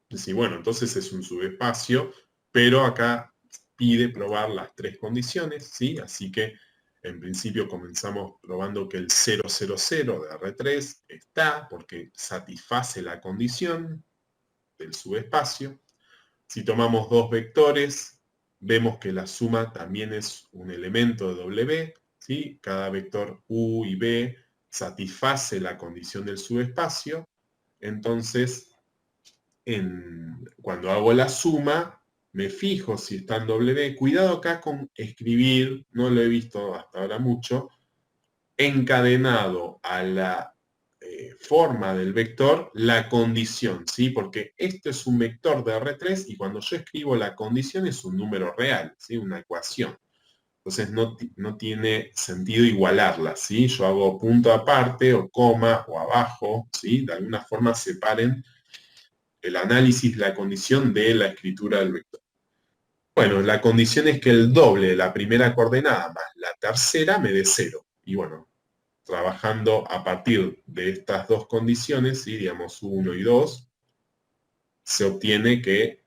decir, bueno, entonces es un subespacio, pero acá pide probar las tres condiciones, ¿sí? Así que en principio comenzamos probando que el 0, 0, 0 de R3 está porque satisface la condición del subespacio. Si tomamos dos vectores, vemos que la suma también es un elemento de W, ¿sí? Cada vector U y B satisface la condición del subespacio. Entonces, cuando hago la suma, me fijo si está en W. Cuidado acá con escribir, no lo he visto hasta ahora mucho, encadenado a la forma del vector la condición, ¿sí? Porque esto es un vector de R3 y cuando yo escribo la condición es un número real, ¿sí? Una ecuación. Entonces no tiene sentido igualarla, ¿sí? Yo hago punto aparte o coma o abajo, ¿sí? De alguna forma separen el análisis de la condición de la escritura del vector. Bueno, la condición es que el doble de la primera coordenada más la tercera me dé 0. Y bueno, trabajando a partir de estas dos condiciones, ¿sí? Digamos 1 y 2, se obtiene que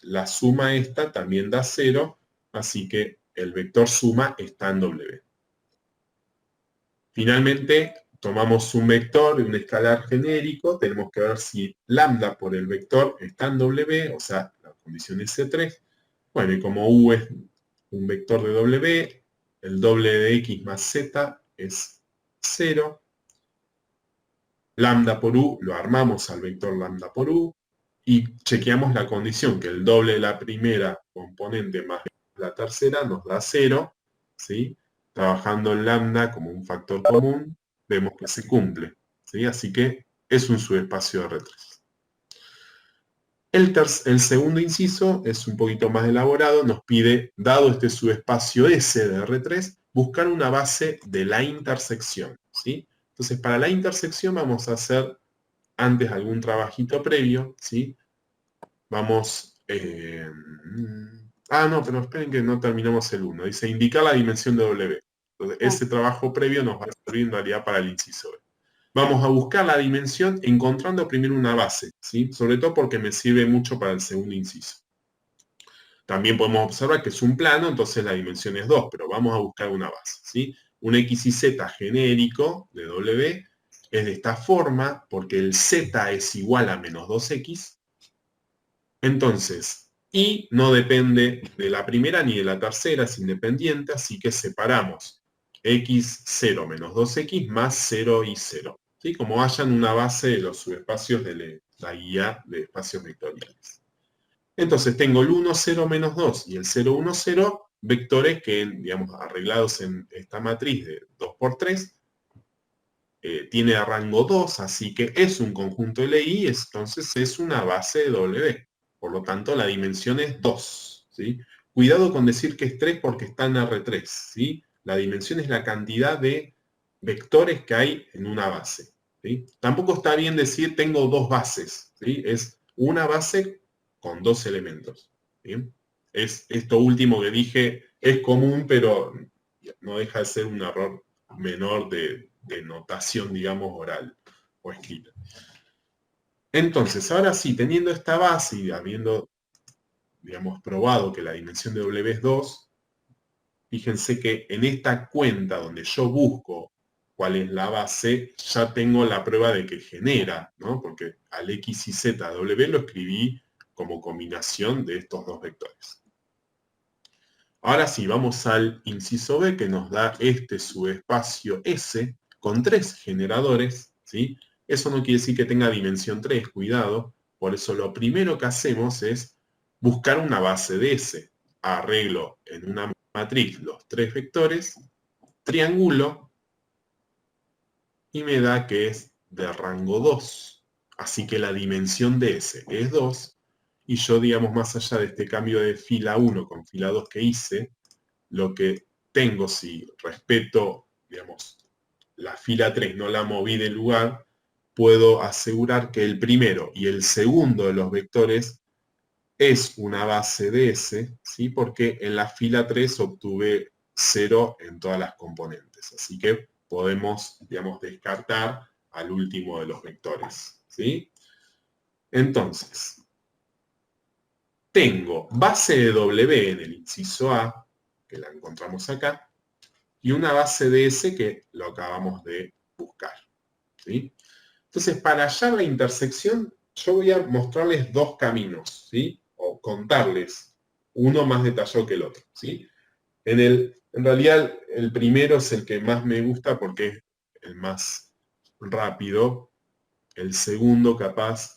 la suma esta también da 0, así que el vector suma está en W. Finalmente, tomamos un vector y un escalar genérico, tenemos que ver si lambda por el vector está en W, o sea, la condición es C3. Bueno, y como U es un vector de W, el doble de X más Z es 0. Lambda por U lo armamos al vector lambda por U y chequeamos la condición que el doble de la primera componente más la tercera nos da 0, ¿sí? Trabajando en lambda como un factor común, vemos que se cumple, ¿sí? Así que es un subespacio de R3. El segundo inciso es un poquito más elaborado, nos pide, dado este subespacio S de R3, buscar una base de la intersección, ¿sí? Entonces, para la intersección vamos a hacer antes algún trabajito previo, ¿sí? Vamos... no, pero esperen que no terminamos el 1. Dice, indicar la dimensión de W. Entonces, ese trabajo previo nos va a servir en realidad para el inciso B. Vamos a buscar la dimensión encontrando primero una base, ¿sí? Sobre todo porque me sirve mucho para el segundo inciso. También podemos observar que es un plano, entonces la dimensión es 2, pero vamos a buscar una base, ¿sí? Un X y Z genérico de W es de esta forma, porque el Z es igual a menos 2X. Entonces, Y no depende de la primera ni de la tercera, es independiente, así que separamos X0 menos 2X más 0 y 0. ¿Sí? Como hayan una base de los subespacios de la guía de espacios vectoriales. Entonces tengo el 1, 0, menos 2 y el 0, 1, 0, vectores que, digamos, arreglados en esta matriz de 2 por 3, tiene rango 2, así que es un conjunto LI, entonces es una base de W. Por lo tanto, la dimensión es 2. ¿Sí? Cuidado con decir que es 3 porque está en R3. ¿Sí? La dimensión es la cantidad de vectores que hay en una base. ¿Sí? Tampoco está bien decir tengo dos bases. ¿Sí? Es una base con dos elementos. ¿Sí? Es esto último que dije, es común, pero no deja de ser un error menor de notación, digamos, oral o escrita. Entonces, ahora sí, teniendo esta base y habiendo, digamos, probado que la dimensión de W es 2, fíjense que en esta cuenta donde yo busco cuál es la base, ya tengo la prueba de que genera, ¿no? Porque al X y Z W lo escribí como combinación de estos dos vectores. Ahora sí, vamos al inciso B, que nos da este subespacio S con 3 generadores, ¿sí? Eso no quiere decir que tenga dimensión 3, cuidado. Por eso lo primero que hacemos es buscar una base de S. Arreglo en una matriz los 3 vectores, triangulo, y me da que es de rango 2. Así que la dimensión de S es 2. Y yo, digamos, más allá de este cambio de fila 1 con fila 2 que hice, lo que tengo, si respeto, digamos, la fila 3, no la moví del lugar, puedo asegurar que el primero y el segundo de los vectores es una base de S, ¿sí? Porque en la fila 3 obtuve 0 en todas las componentes. Así que podemos, digamos, descartar al último de los vectores, ¿sí? Entonces, tengo base de W en el inciso A, que la encontramos acá, y una base de S que lo acabamos de buscar, ¿sí? Entonces, para hallar la intersección, yo voy a mostrarles dos caminos, ¿sí? O contarles uno más detallado que el otro, ¿sí? En realidad, el primero es el que más me gusta porque es el más rápido. El segundo, capaz,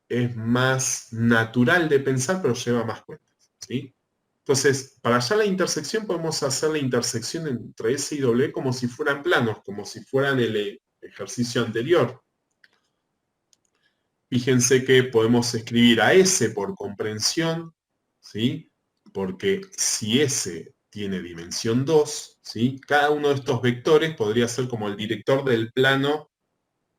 es más natural de pensar, pero lleva más cuentas, ¿sí? Entonces, para hallar la intersección, podemos hacer la intersección entre S y W como si fueran planos, como si fueran el ejercicio anterior. Fíjense que podemos escribir a S por comprensión, ¿sí? Porque si S tiene dimensión 2, ¿sí? Cada uno de estos vectores podría ser como el director del plano,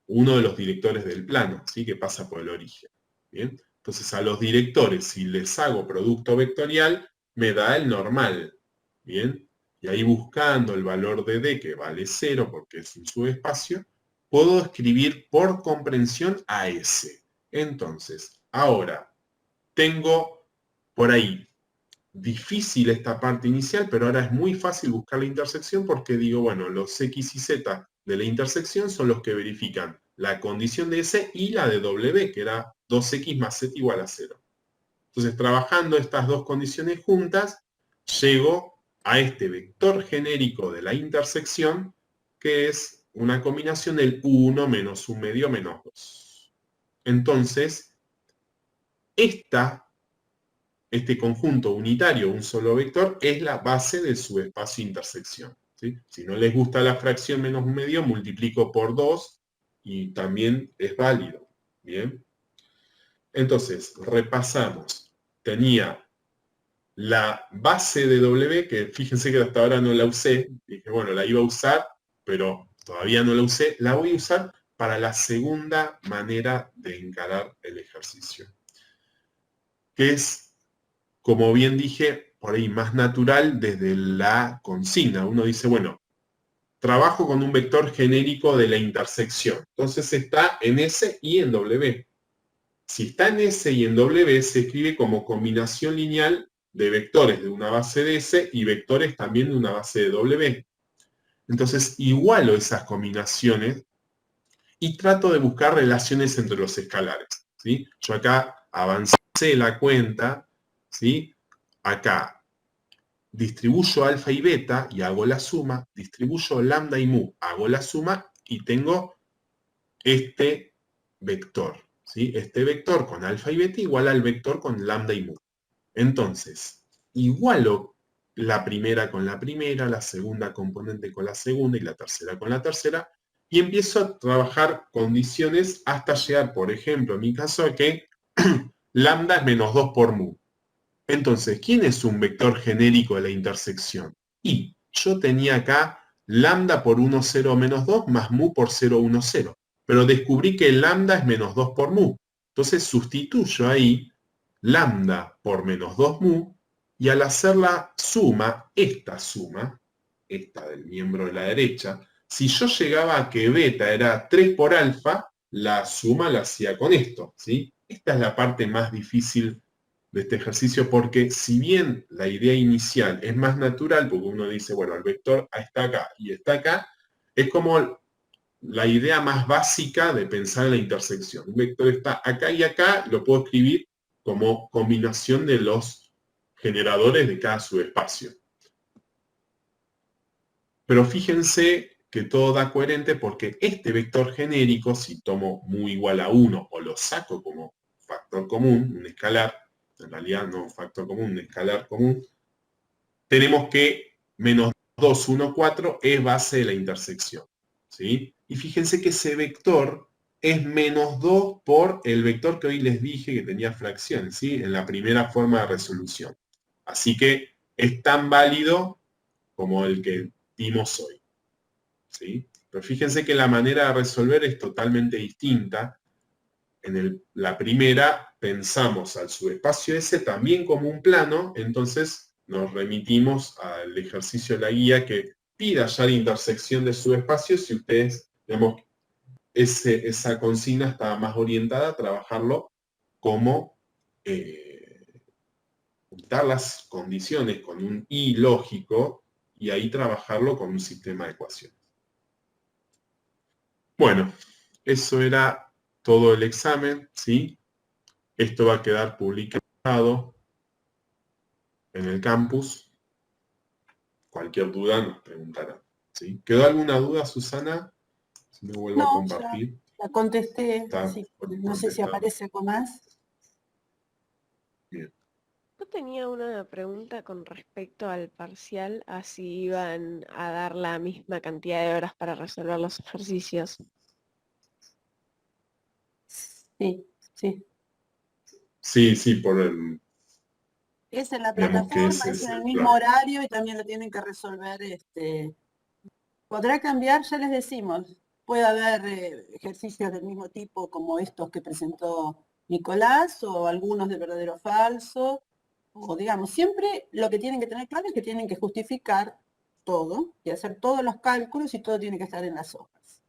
uno de los directores del plano, ¿sí? Que pasa por el origen. ¿Bien? Entonces a los directores, si les hago producto vectorial, me da el normal. ¿Bien? Y ahí buscando el valor de D, que vale 0 porque es un subespacio, puedo escribir por comprensión a S. Entonces, ahora, tengo por ahí difícil esta parte inicial, pero ahora es muy fácil buscar la intersección porque digo, bueno, los X y Z de la intersección son los que verifican la condición de S y la de W, que era 2X más Z igual a 0. Entonces, trabajando estas dos condiciones juntas, llego a este vector genérico de la intersección, que es una combinación del 1 menos 1 medio menos 2. Entonces, este conjunto unitario, un solo vector, es la base del subespacio intersección, ¿sí? Si no les gusta la fracción menos 1 medio, multiplico por 2 y también es válido. ¿Bien? Entonces, repasamos. Tenía la base de W, que fíjense que hasta ahora no la usé. Dije, bueno, la iba a usar, pero todavía no la usé. La voy a usar para la segunda manera de encarar el ejercicio, que es, como bien dije, por ahí más natural desde la consigna. Uno dice, bueno, trabajo con un vector genérico de la intersección. Entonces está en S y en W. Si está en S y en W, se escribe como combinación lineal de vectores de una base de S y vectores también de una base de W. Entonces igualo esas combinaciones y trato de buscar relaciones entre los escalares, ¿sí? Yo acá avancé la cuenta, ¿sí? Acá distribuyo alfa y beta y hago la suma, distribuyo lambda y mu, hago la suma y tengo este vector, ¿sí? Este vector con alfa y beta igual al vector con lambda y mu. Entonces, igualo la primera con la primera, la segunda componente con la segunda y la tercera con la tercera, y empiezo a trabajar condiciones hasta llegar, por ejemplo, en mi caso, a que lambda es menos 2 por mu. Entonces, ¿quién es un vector genérico de la intersección? Y yo tenía acá lambda por 1, 0, menos 2 más mu por 0, 1, 0. Pero descubrí que lambda es menos 2 por mu. Entonces sustituyo ahí lambda por menos 2 mu, y al hacer la suma, esta del miembro de la derecha, si yo llegaba a que beta era 3 por alfa, la suma la hacía con esto, ¿sí? Esta es la parte más difícil de este ejercicio porque si bien la idea inicial es más natural, porque uno dice, bueno, el vector está acá y está acá, es como la idea más básica de pensar en la intersección. Un vector está acá y acá, lo puedo escribir como combinación de los generadores de cada subespacio. Pero fíjense que todo da coherente porque este vector genérico, si tomo mu igual a 1 o lo saco como factor común, un escalar, en realidad no un factor común, un escalar común, tenemos que menos 2, 1, 4 es base de la intersección, ¿sí? Y fíjense que ese vector es menos 2 por el vector que hoy les dije que tenía fracciones, ¿sí? En la primera forma de resolución. Así que es tan válido como el que vimos hoy. ¿Sí? Pero fíjense que la manera de resolver es totalmente distinta. En la primera pensamos al subespacio S también como un plano, entonces nos remitimos al ejercicio de la guía que pide hallar intersección de subespacios y ustedes, digamos, esa consigna está más orientada a trabajarlo como juntar las condiciones con un I lógico y ahí trabajarlo con un sistema de ecuaciones. Bueno, eso era todo el examen, ¿sí? Esto va a quedar publicado en el campus. Cualquier duda nos preguntarán, ¿sí? ¿Quedó alguna duda, Susana? Si no vuelvo a No, ya compartir. la contesté, Está así que no sé si contestado. aparece algo más. Bien. Yo tenía una pregunta con respecto al parcial, a si iban a dar la misma cantidad de horas para resolver los ejercicios. Sí, sí. Sí, sí, por el, Es en la digamos que plataforma, ese es es en el el mismo plan. horario y también lo tienen que resolver. Podrá cambiar, ya les decimos. Puede haber ejercicios del mismo tipo como estos que presentó Nicolás o algunos de verdadero o falso. O digamos, siempre lo que tienen que tener claro es que tienen que justificar todo y hacer todos los cálculos y todo tiene que estar en las hojas.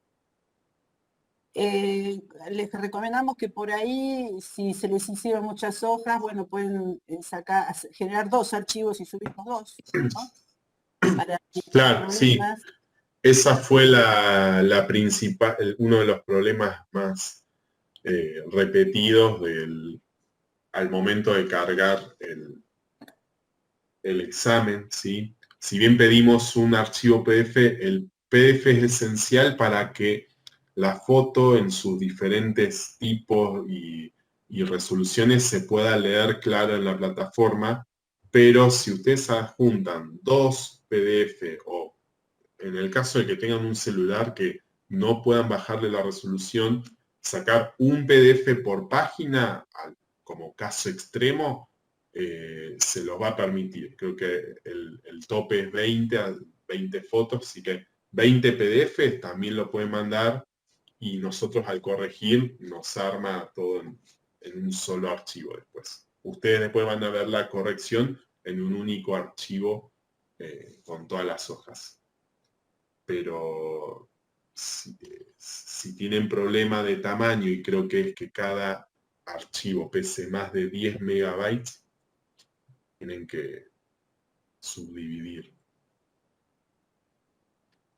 Les recomendamos que por ahí, si se les hicieron muchas hojas, bueno, pueden generar 2 archivos y subir los 2, ¿no? Para evitar Claro, sí. problemas. Esa fue la principal, uno de los problemas más repetidos al momento de cargar el examen, ¿sí? Si bien pedimos un archivo PDF, el PDF es esencial para que la foto en sus diferentes tipos y resoluciones se pueda leer claro en la plataforma, pero si ustedes adjuntan 2 PDF o en el caso de que tengan un celular que no puedan bajarle la resolución, sacar un PDF por página, como caso extremo, se los va a permitir. Creo que el tope es 20 fotos, así que 20 PDFs también lo pueden mandar y nosotros al corregir nos arma todo en un solo archivo después. Ustedes después van a ver la corrección en un único archivo con todas las hojas. Pero si tienen problema de tamaño, y creo que es que cada archivo pese más de 10 megabytes, tienen que subdividir.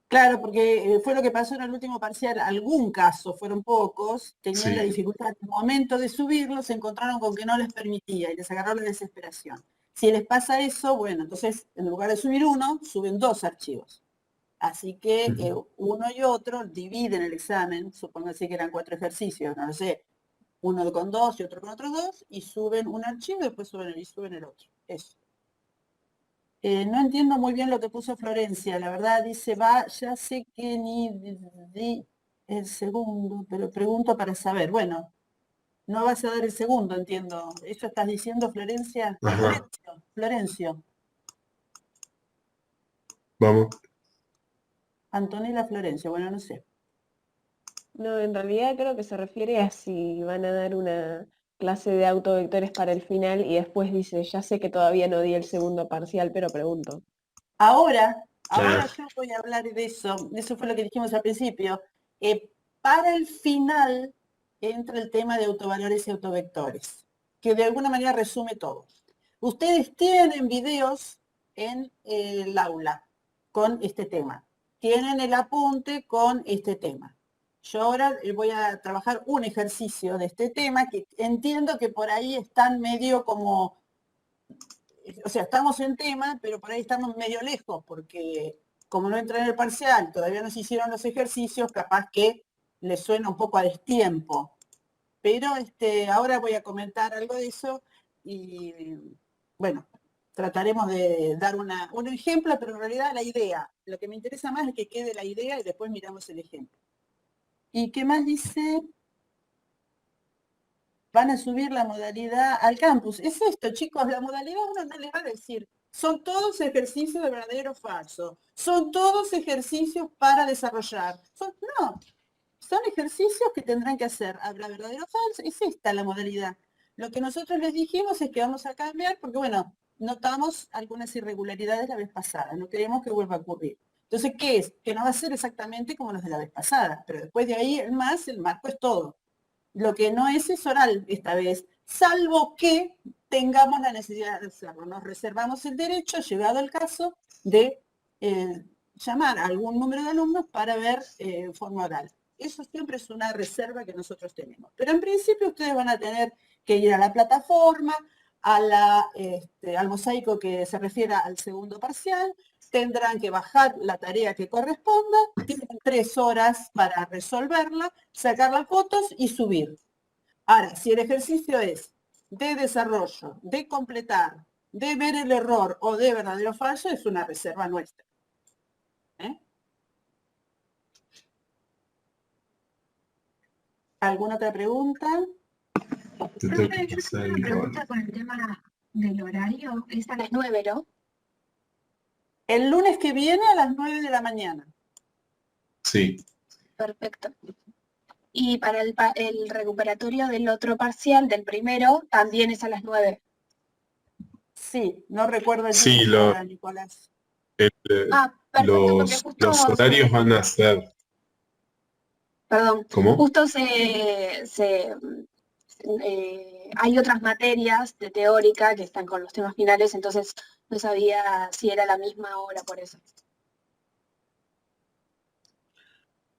Claro, porque fue lo que pasó en el último parcial. Algún caso, fueron pocos, tenían la Sí, dificultad. En el momento de subirlo, se encontraron con que no les permitía y les agarró la desesperación. Si les pasa eso, bueno, entonces en lugar de subir uno, suben 2 archivos. Así que uno y otro dividen el examen, supóngase que eran 4 ejercicios, no lo sé, uno con 2 y otro con otros 2, y suben un archivo y después suben el otro. Eso. No entiendo muy bien lo que puso Florencia, la verdad dice, ya sé que ni di el segundo, pero pregunto para saber. Bueno, no vas a dar el segundo, entiendo. ¿Eso estás diciendo, Florencia? No, ajá, Florencio. vamos. Antonella Florencio, bueno, no sé. No, en realidad creo que se refiere a si van a dar una clase de autovectores para el final y después dice, ya sé que todavía no di el segundo parcial, pero pregunto. Ahora Ah, yo voy a hablar de eso fue lo que dijimos al principio. Para el final entra el tema de autovalores y autovectores, que de alguna manera resume todo. Ustedes tienen videos en el aula con este tema, tienen el apunte con este tema. Yo ahora voy a trabajar un ejercicio de este tema que entiendo que por ahí están medio como o sea, estamos en tema, pero por ahí estamos medio lejos, porque como no entra en el parcial, todavía no se hicieron los ejercicios, capaz que les suena un poco a destiempo. Pero ahora voy a comentar algo de eso y bueno, trataremos de dar un ejemplo, pero en realidad la idea, lo que me interesa más es que quede la idea y después miramos el ejemplo. ¿Y qué más dice? Van a subir la modalidad al campus. Es esto, chicos, la modalidad uno no les va a decir, Son todos ejercicios de verdadero o falso. Son todos ejercicios para desarrollar. No, son ejercicios que tendrán que hacer. Habrá verdadero o falso. Es esta la modalidad. Lo que nosotros les dijimos es que vamos a cambiar porque, bueno, notamos algunas irregularidades la vez pasada. No queremos que vuelva a ocurrir. Entonces, ¿qué es? Que no va a ser exactamente como los de la vez pasada. Pero después de ahí, el marco es todo. Lo que no es oral esta vez, salvo que tengamos la necesidad de hacerlo. Nos reservamos el derecho, llegado el caso, de llamar a algún número de alumnos para ver forma oral. Eso siempre es una reserva que nosotros tenemos. Pero en principio ustedes van a tener que ir a la plataforma, al mosaico que se refiere al segundo parcial, tendrán que bajar la tarea que corresponda, tienen 3 horas para resolverla, sacar las fotos y subir. Ahora, si el ejercicio es de desarrollo, de completar, de ver el error o de verdadero o falso, es una reserva nuestra. ¿Alguna otra pregunta? Profe, yo tengo una pregunta con el tema del horario. Es a las 9, ¿no? El lunes que viene a las 9 de la mañana. Sí. Perfecto. Y para el recuperatorio del otro parcial, del primero, también es a las 9. Sí, no recuerdo el Sí, día ahora, Nicolás. Perfecto, porque justo los horarios van a ser... Perdón, ¿Cómo? justo hay otras materias de teórica que están con los temas finales, entonces no sabía si era la misma hora por eso.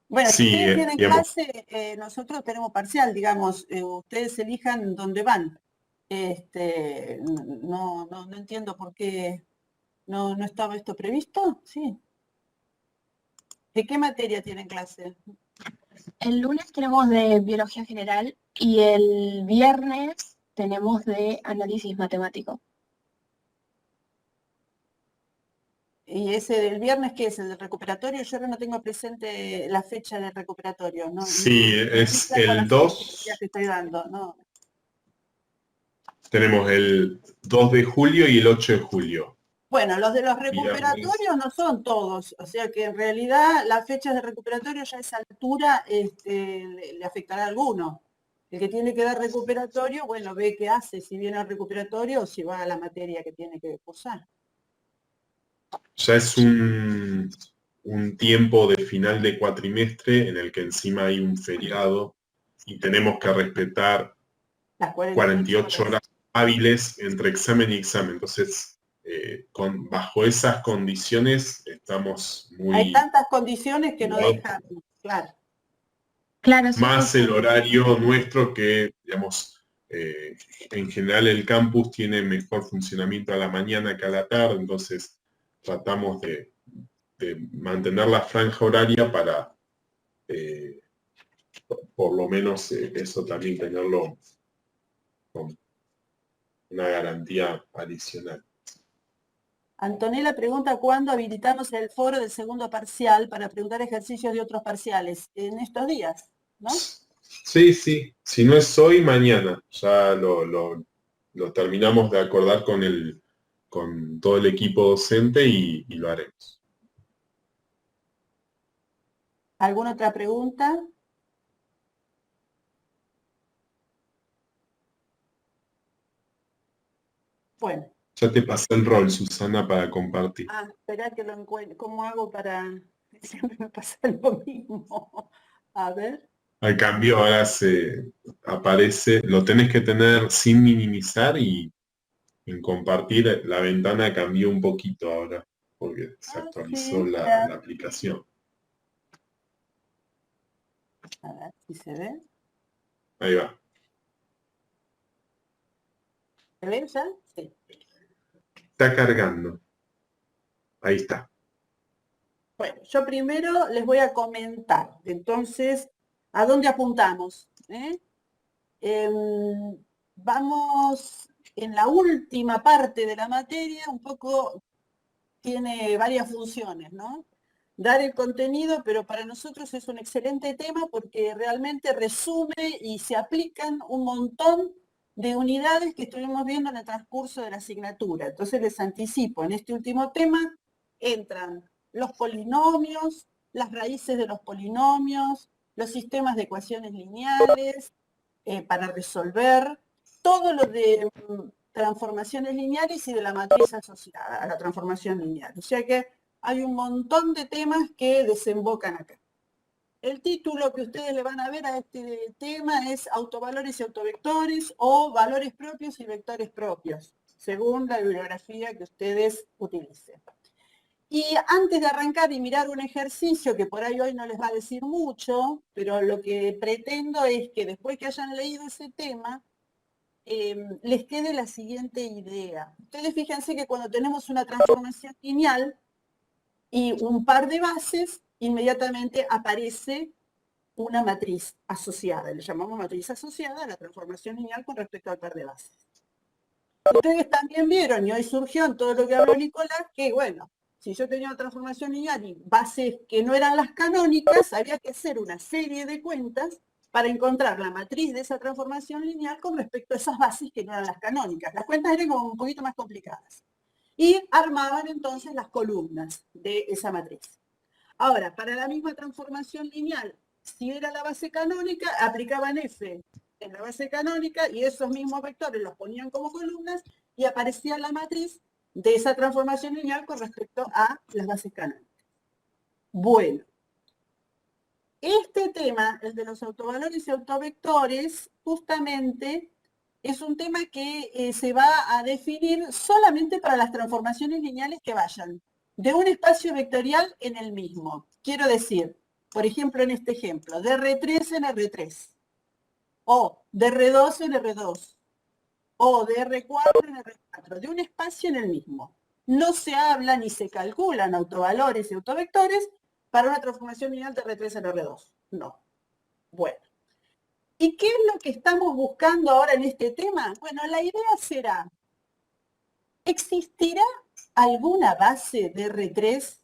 Bueno, si Sí, ustedes tienen digamos, clase, nosotros tenemos parcial, digamos, ustedes elijan dónde van. No entiendo por qué no estaba esto previsto. Sí. ¿De qué materia tienen clase? El lunes tenemos de biología general y el viernes tenemos de análisis matemático. ¿Y ese del viernes qué es? ¿El del recuperatorio? Yo ahora no tengo presente la fecha del recuperatorio. ¿No? sí, es el 2. Que estoy dando, ¿no? Tenemos el 2 de julio y el 8 de julio. Bueno, los de los recuperatorios no son todos, o sea que en realidad las fechas de recuperatorio ya a esa altura le afectará a alguno. El que tiene que dar recuperatorio, bueno, ve qué hace, si viene al recuperatorio o si va a la materia que tiene que cursar. Ya es un tiempo de final de cuatrimestre en el que encima hay un feriado y tenemos que respetar Las 48 horas hábiles entre examen y examen. Entonces, bajo esas condiciones estamos muy... Hay tantas condiciones que no dejan, claro. Claro, sí, Más el horario nuestro que, digamos, en general el campus tiene mejor funcionamiento a la mañana que a la tarde, entonces tratamos de mantener la franja horaria para, por lo menos, eso también tenerlo con una garantía adicional. Antonella pregunta cuándo habilitamos el foro del segundo parcial para preguntar ejercicios de otros parciales. En estos días, ¿no? Sí, sí. Si no es hoy, mañana. Ya lo terminamos de acordar con todo el equipo docente y lo haremos. ¿Alguna otra pregunta? Bueno. Ya te pasé el rol, Susana, para compartir. Espera que lo encuentre. ¿Cómo hago para...? Siempre me pasa lo mismo. A ver. Al cambio ahora se aparece, lo tenés que tener sin minimizar y en compartir la ventana cambió un poquito ahora, porque se actualizó Sí, la aplicación. A ver si se ve. Ahí va. ¿Se ve ya? Sí. Está cargando. Ahí está. Bueno, yo primero les voy a comentar. Entonces, ¿a dónde apuntamos? Vamos en la última parte de la materia, un poco tiene varias funciones, ¿no? Dar el contenido, pero para nosotros es un excelente tema porque realmente resume y se aplican un montón de unidades que estuvimos viendo en el transcurso de la asignatura. Entonces les anticipo, en este último tema entran los polinomios, las raíces de los polinomios, los sistemas de ecuaciones lineales para resolver, todo lo de transformaciones lineales y de la matriz asociada a la transformación lineal. O sea que hay un montón de temas que desembocan acá. El título que ustedes le van a ver a este tema es autovalores y autovectores o valores propios y vectores propios, según la bibliografía que ustedes utilicen. Y antes de arrancar y mirar un ejercicio que por ahí hoy no les va a decir mucho, pero lo que pretendo es que después que hayan leído ese tema, les quede la siguiente idea. Ustedes fíjense que cuando tenemos una transformación lineal y un par de bases, inmediatamente aparece una matriz asociada. Le llamamos matriz asociada a la transformación lineal con respecto al par de bases. Ustedes también vieron, y hoy surgió en todo lo que habló Nicolás, que bueno, si yo tenía una transformación lineal y bases que no eran las canónicas, había que hacer una serie de cuentas para encontrar la matriz de esa transformación lineal con respecto a esas bases que no eran las canónicas. Las cuentas eran como un poquito más complicadas. Y armaban entonces las columnas de esa matriz. Ahora, para la misma transformación lineal, si era la base canónica, aplicaban F en la base canónica y esos mismos vectores los ponían como columnas y aparecía la matriz de esa transformación lineal con respecto a las bases canónicas. Bueno, este tema, el de los autovalores y autovectores, justamente es un tema que se va a definir solamente para las transformaciones lineales que vayan de un espacio vectorial en el mismo. Quiero decir, por ejemplo, en este ejemplo, de R3 en R3, o de R2 en R2, o de R4 en R4, de un espacio en el mismo. No se habla ni se calculan autovalores y autovectores para una transformación lineal de R3 en R2. No. Bueno. ¿Y qué es lo que estamos buscando ahora en este tema? Bueno, la idea será, ¿existirá alguna base de R3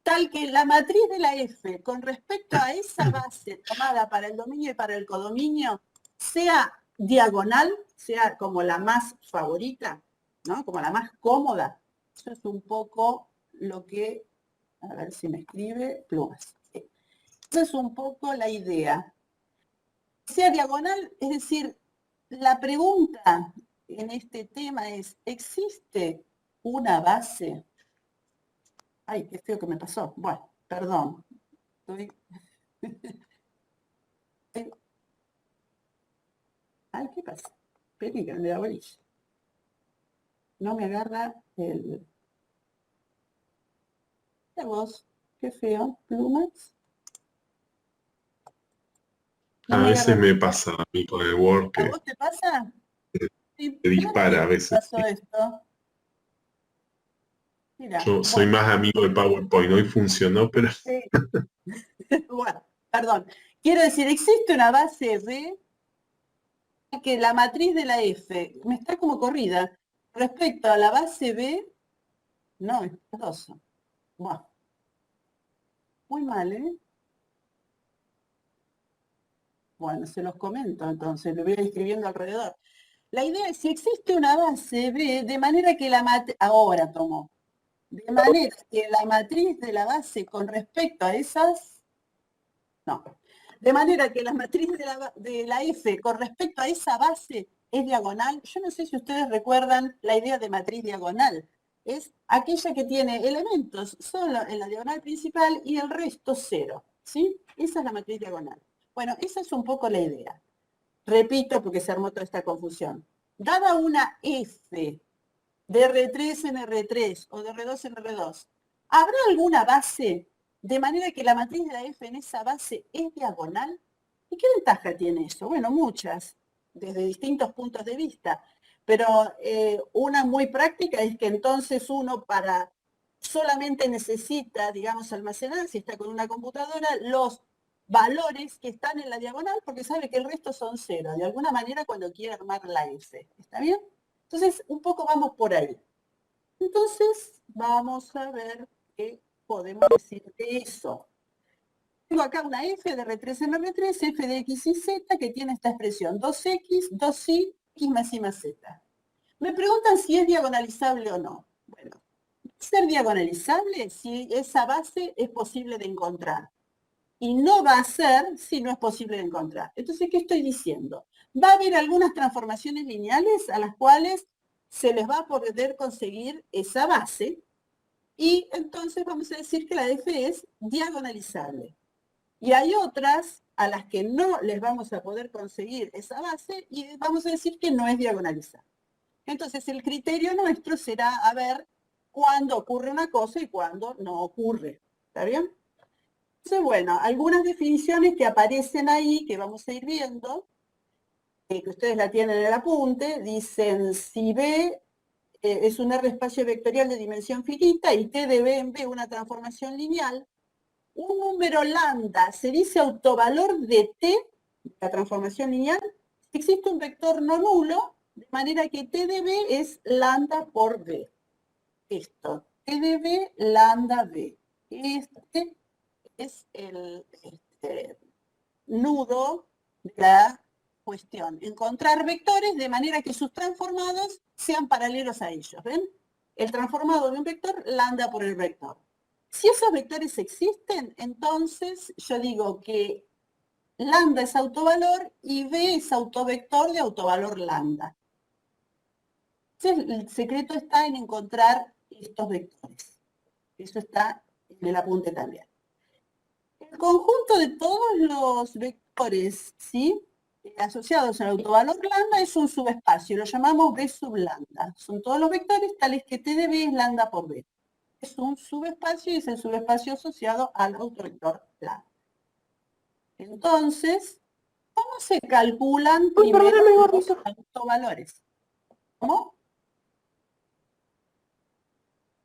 tal que la matriz de la F con respecto a esa base tomada para el dominio y para el codominio sea diagonal, sea como la más favorita, ¿no? Como la más cómoda? Eso es un poco lo que, a ver si me escribe, plumas. Eso es un poco la idea. Sea diagonal, es decir, la pregunta en este tema es, ¿existe una base? Ay, qué feo que me pasó. Bueno, perdón. Ay, ¿qué pasa? Espera, de la bolilla. No me agarra el... La voz. Qué feo. Plumas. No A me veces agarra. me pasa a mí con el Word ¿A que vos te pasa? Sí, te yo no sé dispara a si veces. pasó esto. Mira, Yo soy bueno. más amigo del PowerPoint. Hoy funcionó, pero Sí. Bueno, perdón. Quiero decir, existe una base B que la matriz de la F me está como corrida. Respecto a la base B, no, es espantoso. Bueno, muy mal, ¿eh? Bueno, se los comento entonces, lo voy a ir escribiendo alrededor. La idea es si existe una base B, de manera que la matriz, ahora tomo, de manera que la matriz de la base con respecto a esas, no, de manera que la matriz de la F con respecto a esa base es diagonal. Yo no sé si ustedes recuerdan la idea de matriz diagonal. Es aquella que tiene elementos solo en la diagonal principal y el resto cero. ¿Sí? Esa es la matriz diagonal. Bueno, esa es un poco la idea. Repito porque se armó toda esta confusión. Dada una F de R3 en R3 o de R2 en R2, ¿habrá alguna base de manera que la matriz de la F en esa base es diagonal? ¿Y qué ventaja tiene eso? Bueno, muchas, desde distintos puntos de vista. Pero una muy práctica es que entonces uno para solamente necesita, digamos, almacenar, si está con una computadora, los valores que están en la diagonal, porque sabe que el resto son cero, de alguna manera cuando quiere armar la F. ¿Está bien? Entonces, un poco vamos por ahí. Entonces, vamos a ver qué podemos decir de eso. Tengo acá una f de R3 en R3, f de x y z, que tiene esta expresión, 2x, 2y, x más y más z. Me preguntan si es diagonalizable o no. Bueno, ser diagonalizable si esa base es posible de encontrar. Y no va a ser si no es posible de encontrar. Entonces, ¿qué estoy diciendo? Va a haber algunas transformaciones lineales a las cuales se les va a poder conseguir esa base, y entonces vamos a decir que la f es diagonalizable. Y hay otras a las que no les vamos a poder conseguir esa base y vamos a decir que no es diagonalizable. Entonces, el criterio nuestro será a ver cuándo ocurre una cosa y cuándo no ocurre. ¿Está bien? Entonces, bueno, algunas definiciones que aparecen ahí, que vamos a ir viendo, que ustedes la tienen en el apunte, dicen si B es un R espacio vectorial de dimensión finita y T de B en B una transformación lineal, un número lambda se dice autovalor de T, la transformación lineal, si existe un vector no nulo, de manera que T de B es lambda por B. Esto, T de B, lambda B. Este es el nudo de la cuestión. Encontrar vectores de manera que sus transformados sean paralelos a ellos. ¿Ven? El transformado de un vector lambda por el vector. Si esos vectores existen, entonces yo digo que lambda es autovalor y B es autovector de autovalor lambda. Entonces, el secreto está en encontrar estos vectores. Eso está en el apunte también. El conjunto de todos los vectores, ¿sí?, asociados al autovalor lambda es un subespacio, lo llamamos B sub lambda. Son todos los vectores tales que T de B es lambda por B. Es un subespacio y es el subespacio asociado al autovector lambda. Entonces, ¿cómo se calculan primero los autovalores? ¿Cómo?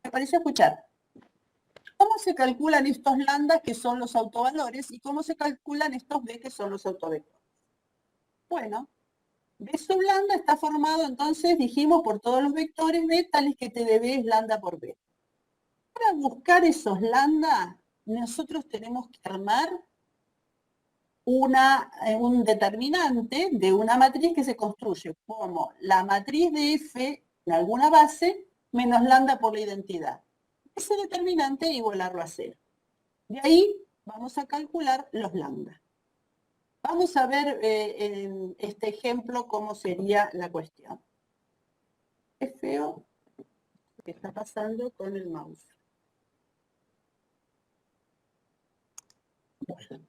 Me parece escuchar. ¿Cómo se calculan estos lambdas que son los autovalores y cómo se calculan estos B que son los autovectores? Bueno, B sub lambda está formado entonces, dijimos, por todos los vectores B tales que T de B es lambda por B. Para buscar esos lambda, nosotros tenemos que armar un determinante de una matriz que se construye como la matriz de F en alguna base menos lambda por la identidad. Ese determinante igualarlo a 0. De ahí vamos a calcular los lambda. Vamos a ver en este ejemplo cómo sería la cuestión. Es feo lo que está pasando con el mouse. Bueno,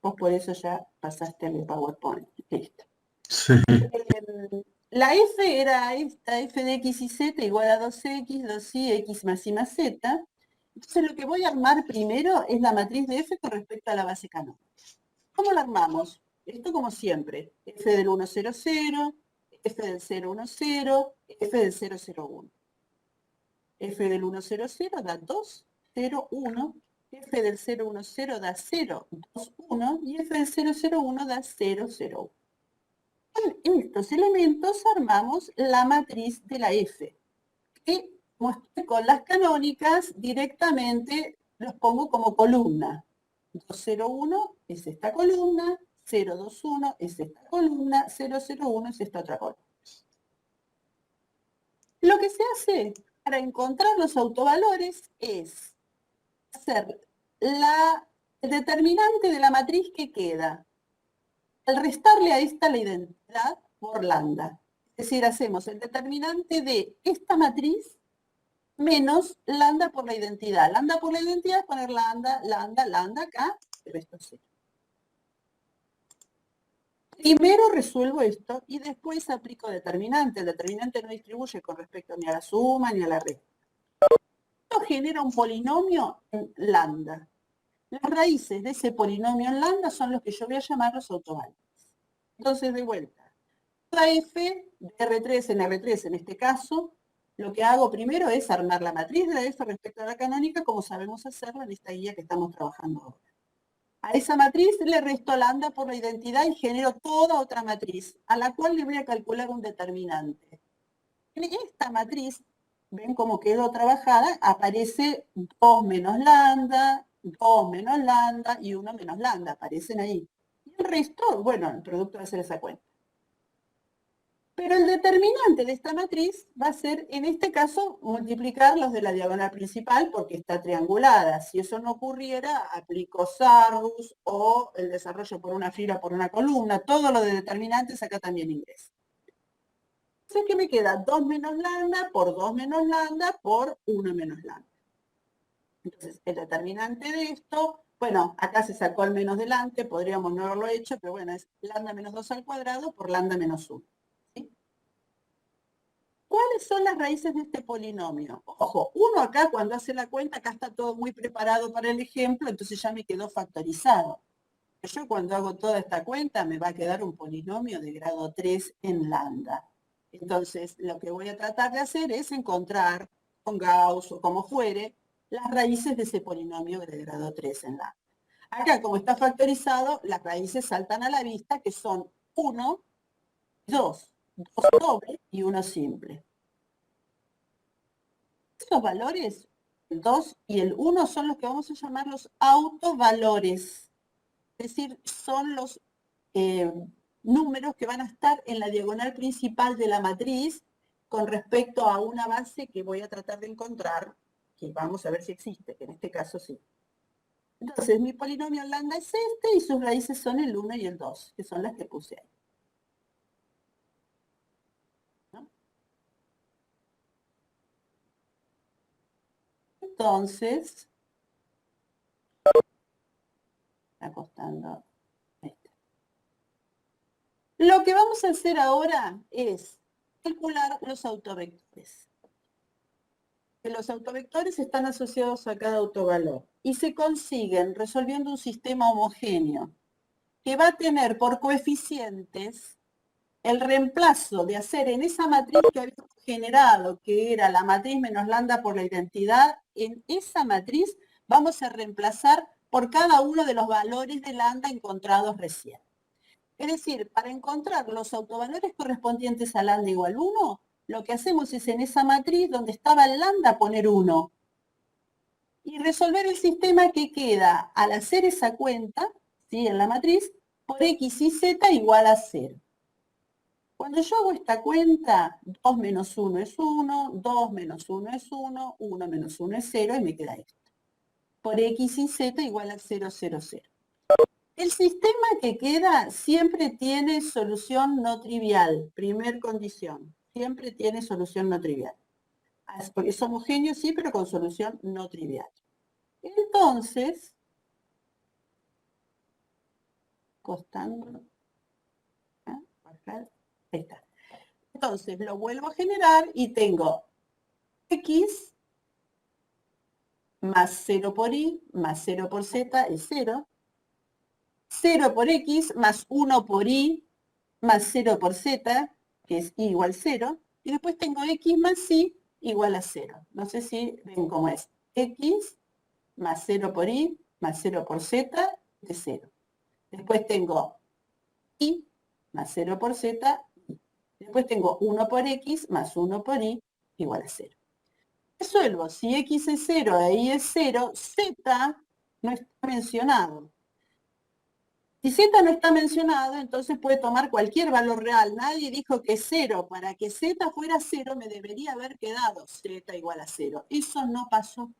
vos por eso ya pasaste a mi PowerPoint. Listo. Sí. La f era esta, f de x y z igual a 2x, 2y, x más y más z. Entonces lo que voy a armar primero es la matriz de f con respecto a la base canónica. ¿Cómo la armamos? Esto como siempre, f del 1, 0, 0, f del 0, 1, 0, f del 0, 0, 1. F del 1, 0, 0 da 2, 0, 1, f del 0, 1, 0 da 0, 2, 1, y f del 0, 0, 1 da 0, 0, 1. Con estos elementos armamos la matriz de la f, que muestre con las canónicas directamente los pongo como columna. 201 es esta columna, 021 es esta columna, 001 es esta otra columna. Lo que se hace para encontrar los autovalores es hacer el determinante de la matriz que queda. Al restarle a esta la identidad por lambda. Es decir, hacemos el determinante de esta matriz menos lambda por la identidad. Lambda por la identidad es poner lambda, lambda, lambda acá, pero esto es 0. Primero resuelvo esto y después aplico determinante. El determinante no distribuye con respecto ni a la suma ni a la resta. Esto genera un polinomio en lambda. Las raíces de ese polinomio en lambda son los que yo voy a llamar los autovalores. Entonces, de vuelta, toda f de R3 en R3 en este caso, lo que hago primero es armar la matriz de la f respecto a la canónica, como sabemos hacerlo en esta guía que estamos trabajando ahora. A esa matriz le resto lambda por la identidad y genero toda otra matriz, a la cual le voy a calcular un determinante. En esta matriz, ven cómo quedó trabajada, aparece 2 menos lambda, 2 menos lambda y 1 menos lambda, aparecen ahí. Y el resto, bueno, el producto va a ser esa cuenta. Pero el determinante de esta matriz va a ser, en este caso, multiplicar los de la diagonal principal porque está triangulada. Si eso no ocurriera, aplico Sargus o el desarrollo por una fila, por una columna. Todo lo de determinantes acá también ingresa. Entonces, ¿qué me queda? 2 menos lambda por 2 menos lambda por 1 menos lambda. Entonces, el determinante de esto, bueno, acá se sacó el menos delante, podríamos no haberlo hecho, pero bueno, es lambda menos 2 al cuadrado por lambda menos 1. ¿Cuáles son las raíces de este polinomio? Ojo, uno acá cuando hace la cuenta, acá está todo muy preparado para el ejemplo, entonces ya me quedó factorizado. Yo cuando hago toda esta cuenta me va a quedar un polinomio de grado 3 en lambda. Entonces, lo que voy a tratar de hacer es encontrar, con Gauss o como fuere, las raíces de ese polinomio de grado 3 en lambda. Acá, como está factorizado, las raíces saltan a la vista, que son 1, 2 doble y 1 simple. Estos valores, el 2 y el 1, son los que vamos a llamar los autovalores. Es decir, son los números que van a estar en la diagonal principal de la matriz con respecto a una base que voy a tratar de encontrar, que vamos a ver si existe, que en este caso sí. Entonces, mi polinomio lambda es este y sus raíces son el 1 y el 2, que son las que puse ahí. Entonces, está costando este. Lo que vamos a hacer ahora es calcular los autovectores. Los autovectores están asociados a cada autovalor y se consiguen resolviendo un sistema homogéneo que va a tener por coeficientes el reemplazo de hacer en esa matriz que habíamos generado, que era la matriz menos lambda por la identidad, en esa matriz vamos a reemplazar por cada uno de los valores de lambda encontrados recién. Es decir, para encontrar los autovalores correspondientes a lambda igual 1, lo que hacemos es en esa matriz donde estaba el lambda poner 1 y resolver el sistema que queda al hacer esa cuenta, ¿sí? En la matriz, por x y z igual a 0. Cuando yo hago esta cuenta, 2 menos 1 es 1, 2 menos 1 es 1, 1 menos 1 es 0 y me queda esto. Por x y z igual a 0, 0, 0. El sistema que queda siempre tiene solución no trivial, primer condición. Siempre tiene solución no trivial. Porque es homogéneo, sí, pero con solución no trivial. Entonces, costando, ahí está. Entonces, lo vuelvo a generar y tengo x más 0 por y más 0 por z es 0. 0 por x más 1 por y más 0 por z, que es y igual 0. Y después tengo x más y igual a 0. No sé si ven cómo es. X más 0 por y más 0 por z de 0. Después tengo y más 0 por z. Después tengo 1 por x más 1 por y igual a 0. Resuelvo. Si x es 0 e y es 0, z no está mencionado. Si z no está mencionado, entonces puede tomar cualquier valor real. Nadie dijo que 0. Para que z fuera 0 me debería haber quedado z igual a 0. Eso no pasó.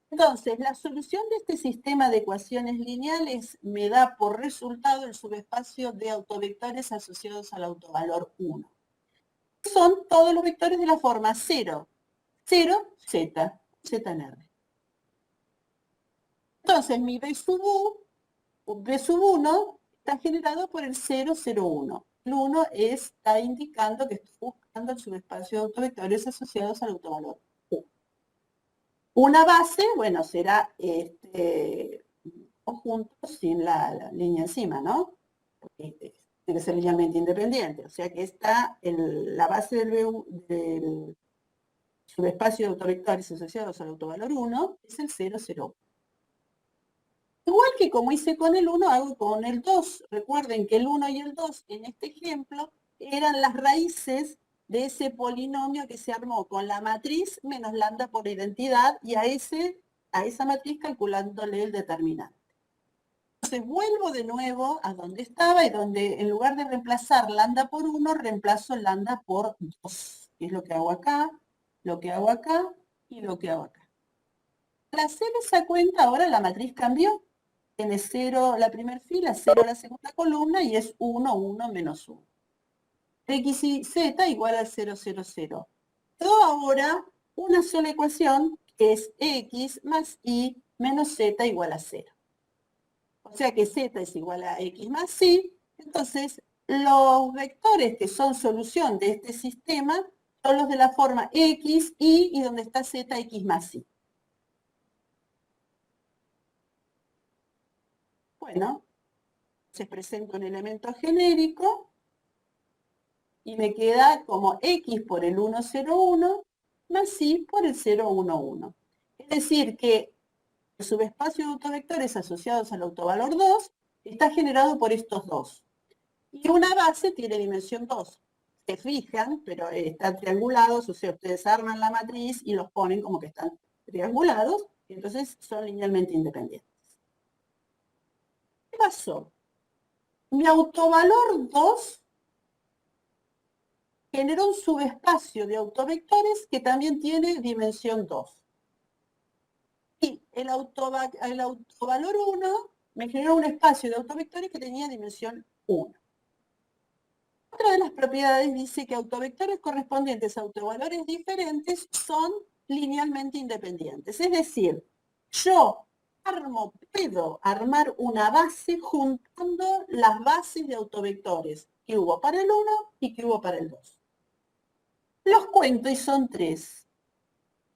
Entonces, la solución de este sistema de ecuaciones lineales me da por resultado el subespacio de autovectores asociados al autovalor 1. Son todos los vectores de la forma 0, 0, z, z en R. Entonces, mi B sub U, B sub 1 está generado por el 0, 0, 1. El 1 está indicando que estoy buscando el subespacio de autovectores asociados al autovalor U. Una base, bueno, será este conjunto sin la línea encima, ¿no? Porque tiene que ser linealmente independiente. O sea que está la base del subespacio de autovectores asociados al autovalor 1 es el 0, 0. Igual que como hice con el 1, hago con el 2. Recuerden que el 1 y el 2 en este ejemplo eran las raíces de ese polinomio que se armó con la matriz menos lambda por identidad y a ese a esa matriz calculándole el determinante. Entonces vuelvo de nuevo a donde estaba y donde en lugar de reemplazar lambda por 1, reemplazo lambda por 2, que es lo que hago acá, lo que hago acá y lo que hago acá. Al hacer esa cuenta, ahora la matriz cambió. Tiene 0 la primera fila, 0 la segunda columna y es 1, 1, menos 1. X y Z igual a 0, 0, 0. Quedó ahora una sola ecuación que es X más Y menos Z igual a 0. O sea que Z es igual a X más Y. Entonces, los vectores que son solución de este sistema son los de la forma X, Y donde está Z, X más Y. Bueno, se presenta un elemento genérico y me queda como X por el 1, 0, 1 más Y por el 0, 1, 1. Es decir, que el subespacio de autovectores asociados al autovalor 2 está generado por estos dos. Y una base tiene dimensión 2. Se fijan, pero están triangulados, o sea, ustedes arman la matriz y los ponen como que están triangulados, y entonces son linealmente independientes. ¿Qué pasó? Mi autovalor 2 generó un subespacio de autovectores que también tiene dimensión 2. Y el autovalor 1 me generó un espacio de autovectores que tenía dimensión 1. Otra de las propiedades dice que autovectores correspondientes a autovalores diferentes son linealmente independientes. Es decir, yo puedo armar una base juntando las bases de autovectores que hubo para el 1 y que hubo para el 2. Los cuento y son 3.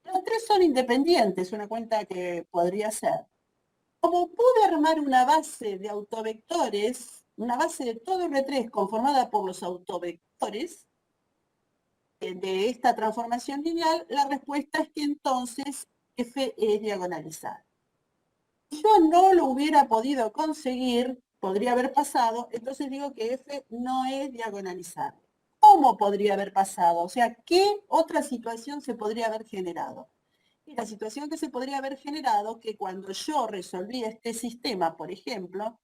Los 3 son independientes, una cuenta que podría ser. Como pude armar una base de autovectores, una base de todo R3 conformada por los autovectores de esta transformación lineal, la respuesta es que entonces F es diagonalizable. Si yo no lo hubiera podido conseguir, podría haber pasado, entonces digo que F no es diagonalizable. ¿Cómo podría haber pasado? O sea, ¿qué otra situación se podría haber generado? Y la situación que se podría haber generado, que cuando yo resolví este sistema, por ejemplo,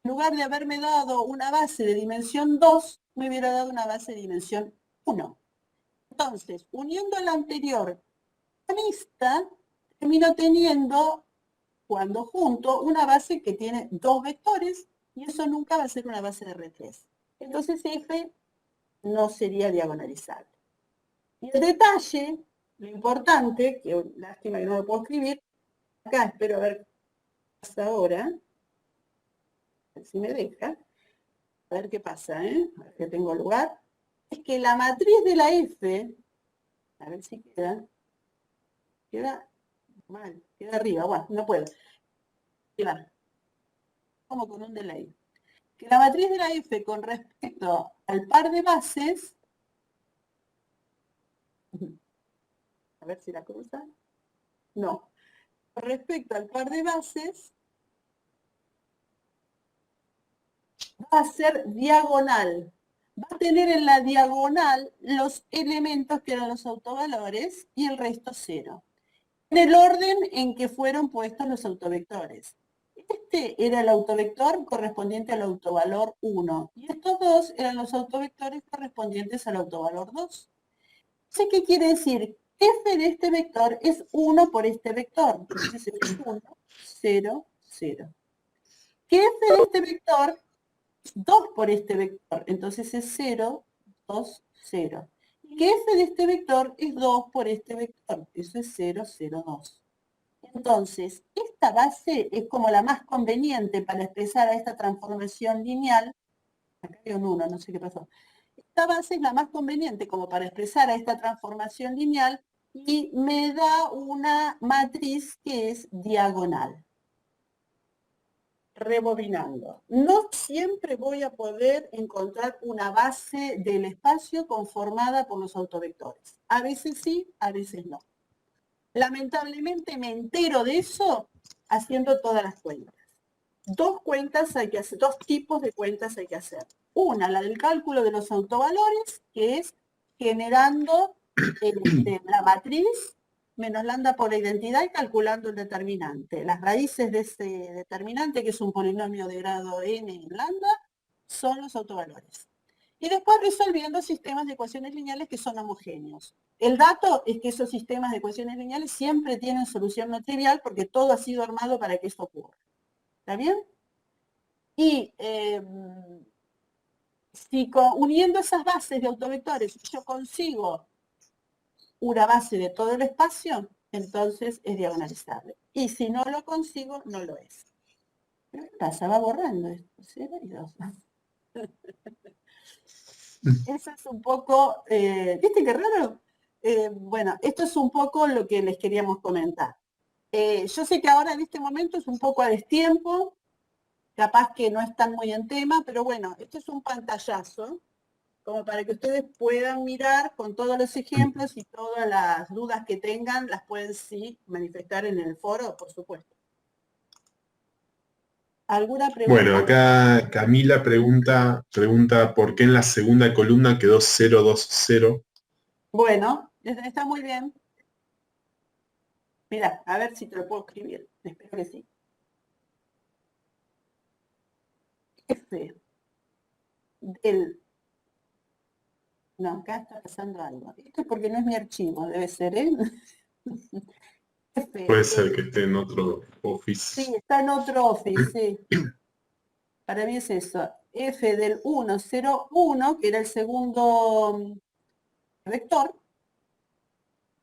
en lugar de haberme dado una base de dimensión 2, me hubiera dado una base de dimensión 1. Entonces, uniendo la anterior con esta, termino teniendo, cuando junto, una base que tiene 2 vectores, y eso nunca va a ser una base de R3. Entonces F no sería diagonalizable. Y el detalle, lo importante, que lástima que no lo puedo escribir, acá espero a ver qué pasa ahora, a ver si me deja, a ver qué pasa, a ver que tengo lugar, es que la matriz de la F, a ver si queda mal, queda arriba, bueno, no puedo, queda como con un delay. Que la matriz de la F con respecto al par de bases, a ver si la cruza, no, con respecto al par de bases, va a ser diagonal. Va a tener en la diagonal los elementos que eran los autovalores y el resto 0. En el orden en que fueron puestos los autovectores. Este era el autovector correspondiente al autovalor 1 y estos dos eran los autovectores correspondientes al autovalor 2. ¿Qué quiere decir? F de este vector es 1 por este vector. Entonces es 1, 0, 0. Que F de este vector 2 por este vector, entonces es 0, 2, 0. Y que F de este vector es 2 por este vector, eso es 0, 0, 2. Entonces, esta base es como la más conveniente para expresar a esta transformación lineal. Acá hay un 1, no sé qué pasó. Esta base es la más conveniente como para expresar a esta transformación lineal y me da una matriz que es diagonal. Rebobinando. No siempre voy a poder encontrar una base del espacio conformada por los autovectores. A veces sí, a veces no. Lamentablemente me entero de eso haciendo todas las cuentas. Dos cuentas hay que hacer, dos tipos de cuentas hay que hacer. Una, la del cálculo de los autovalores, que es generando la matriz menos lambda por la identidad y calculando el determinante. Las raíces de ese determinante, que es un polinomio de grado n en lambda, son los autovalores. Y después resolviendo sistemas de ecuaciones lineales que son homogéneos. El dato es que esos sistemas de ecuaciones lineales siempre tienen solución no trivial porque todo ha sido armado para que esto ocurra. ¿Está bien? Y si uniendo esas bases de autovectores yo consigo una base de todo el espacio, entonces es diagonalizable. Y si no lo consigo, no lo es. ¿Pero qué pasa? Va borrando esto. 0 y 2. Eso es un poco, ¿viste qué raro? Bueno, esto es un poco lo que les queríamos comentar. Yo sé que ahora en este momento es un poco a destiempo, capaz que no están muy en tema, pero bueno, esto es un pantallazo, como para que ustedes puedan mirar con todos los ejemplos y todas las dudas que tengan, las pueden sí manifestar en el foro, por supuesto. ¿Alguna pregunta? Bueno, acá Camila pregunta por qué en la segunda columna quedó 020. Bueno, está muy bien. Mira, a ver si te lo puedo escribir. Espero que sí. F del... No, acá está pasando algo. Esto es porque no es mi archivo, debe ser, ¿eh? F Puede ser que esté en otro office. Sí, está en otro office, sí. Para mí es eso. F del 1, 0, 1, que era el segundo vector,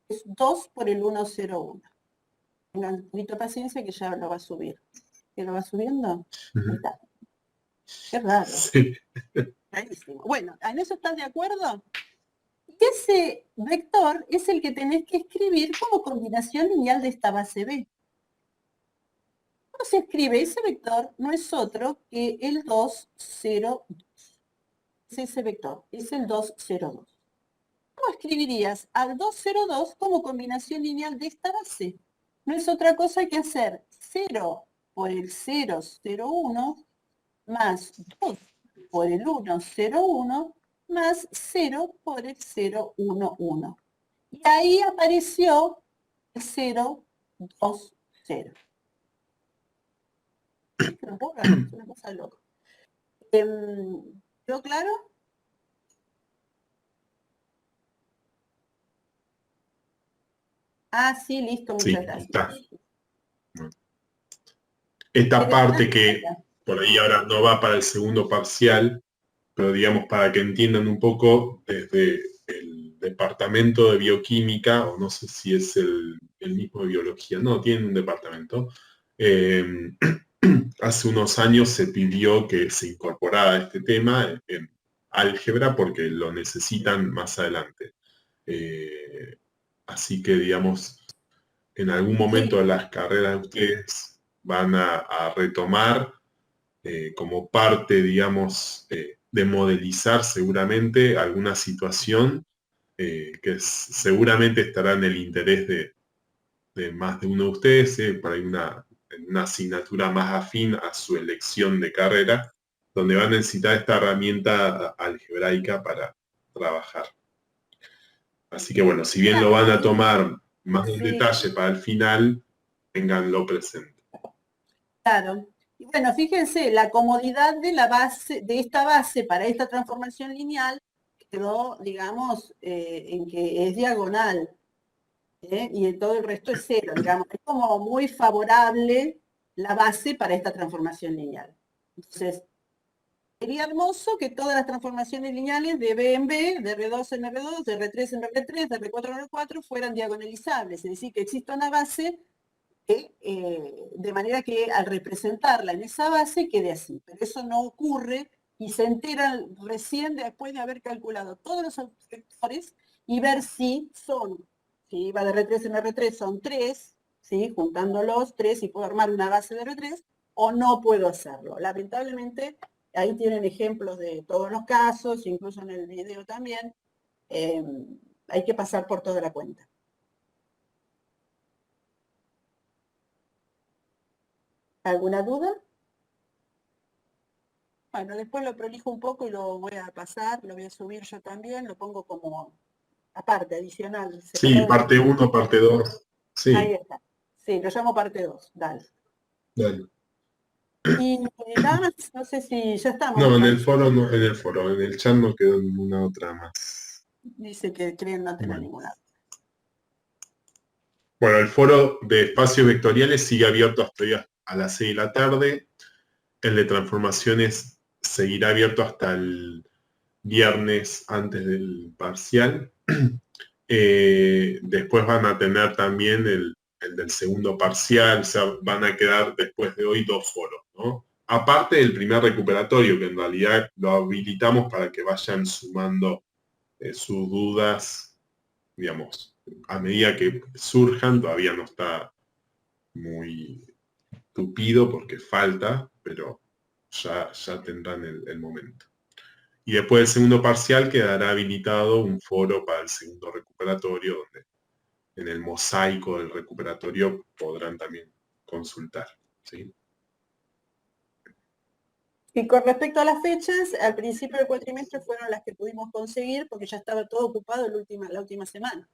es 2 por el 1, 0, 1. Tengan un poquito de paciencia que ya lo va a subir. ¿Que lo va subiendo? Ahí está. Qué raro. Sí. Rarísimo. Bueno, ¿en eso estás de acuerdo? Y ese vector es el que tenés que escribir como combinación lineal de esta base B. ¿Cómo se escribe? Ese vector no es otro que el 2, 0, 2. Es ese vector, es el 2, 0, 2. ¿Cómo escribirías al 2, 0, 2 como combinación lineal de esta base? No es otra cosa que hacer 0 por el 0, 0, 1 más 2 por el 1, 0, 1 más 0 por el 0, 1, 1. Y ahí apareció el 0, 2, 0. Es una cosa loca. ¿Quedó claro? Ah, sí, listo, Sí, muchas gracias. está. Esta parte que por ahí ahora no va para el segundo parcial, pero digamos para que entiendan un poco desde el departamento de bioquímica, o no sé si es el mismo de biología, no, tienen un departamento. Hace unos años se pidió que se incorporara este tema en álgebra porque lo necesitan más adelante. Así que, digamos, en algún momento de las carreras de ustedes van a retomar como parte, digamos, de modelizar seguramente alguna situación que seguramente estará en el interés de más de uno de ustedes, para una asignatura más afín a su elección de carrera, donde van a necesitar esta herramienta algebraica para trabajar. Así que bueno, si bien lo van a tomar más en detalle para el final, ténganlo presente. Claro. Y bueno, fíjense, la comodidad de la base, de esta base para esta transformación lineal quedó, digamos, en que es diagonal, y en todo el resto es cero, digamos. Es como muy favorable la base para esta transformación lineal. Entonces, sería hermoso que todas las transformaciones lineales de B en B, de R2 en R2, de R3 en R3, de R4 en R4 fueran diagonalizables, es decir, que exista una base de manera que al representarla en esa base quede así. Pero eso no ocurre y se enteran recién después de haber calculado todos los vectores y ver si son, si va de R3 en R3 son 3, ¿sí? Juntándolos 3 y puedo armar una base de R3, o no puedo hacerlo. Lamentablemente, ahí tienen ejemplos de todos los casos, incluso en el video también. Hay que pasar por toda la cuenta. ¿Alguna duda? Bueno, después lo prolijo un poco y lo voy a pasar, lo voy a subir yo también, lo pongo como aparte, adicional. Sí, parte 1, parte 2. Sí, Ahí está. Sí, lo llamo parte 2. Dale. dale. Y nada más, no sé si ya estamos. No, me en el parece. foro no, en el foro, en el chat no quedó ninguna otra más. Dice que creen no tener Bueno. ninguna. Bueno, el foro de espacios vectoriales sigue abierto hasta hoy a las 6 de la tarde. El de transformaciones seguirá abierto hasta el viernes antes del parcial. Después van a tener también el del segundo parcial, o sea, van a quedar después de hoy 2 foros, ¿no? Aparte del primer recuperatorio, que en realidad lo habilitamos para que vayan sumando sus dudas, digamos, a medida que surjan. Todavía no está muy tupido porque falta, pero ya tendrán el momento. Y después del segundo parcial quedará habilitado un foro para el segundo recuperatorio, donde en el mosaico del recuperatorio podrán también consultar, ¿sí? Y con respecto a las fechas, al principio del cuatrimestre fueron las que pudimos conseguir porque ya estaba todo ocupado la última semana.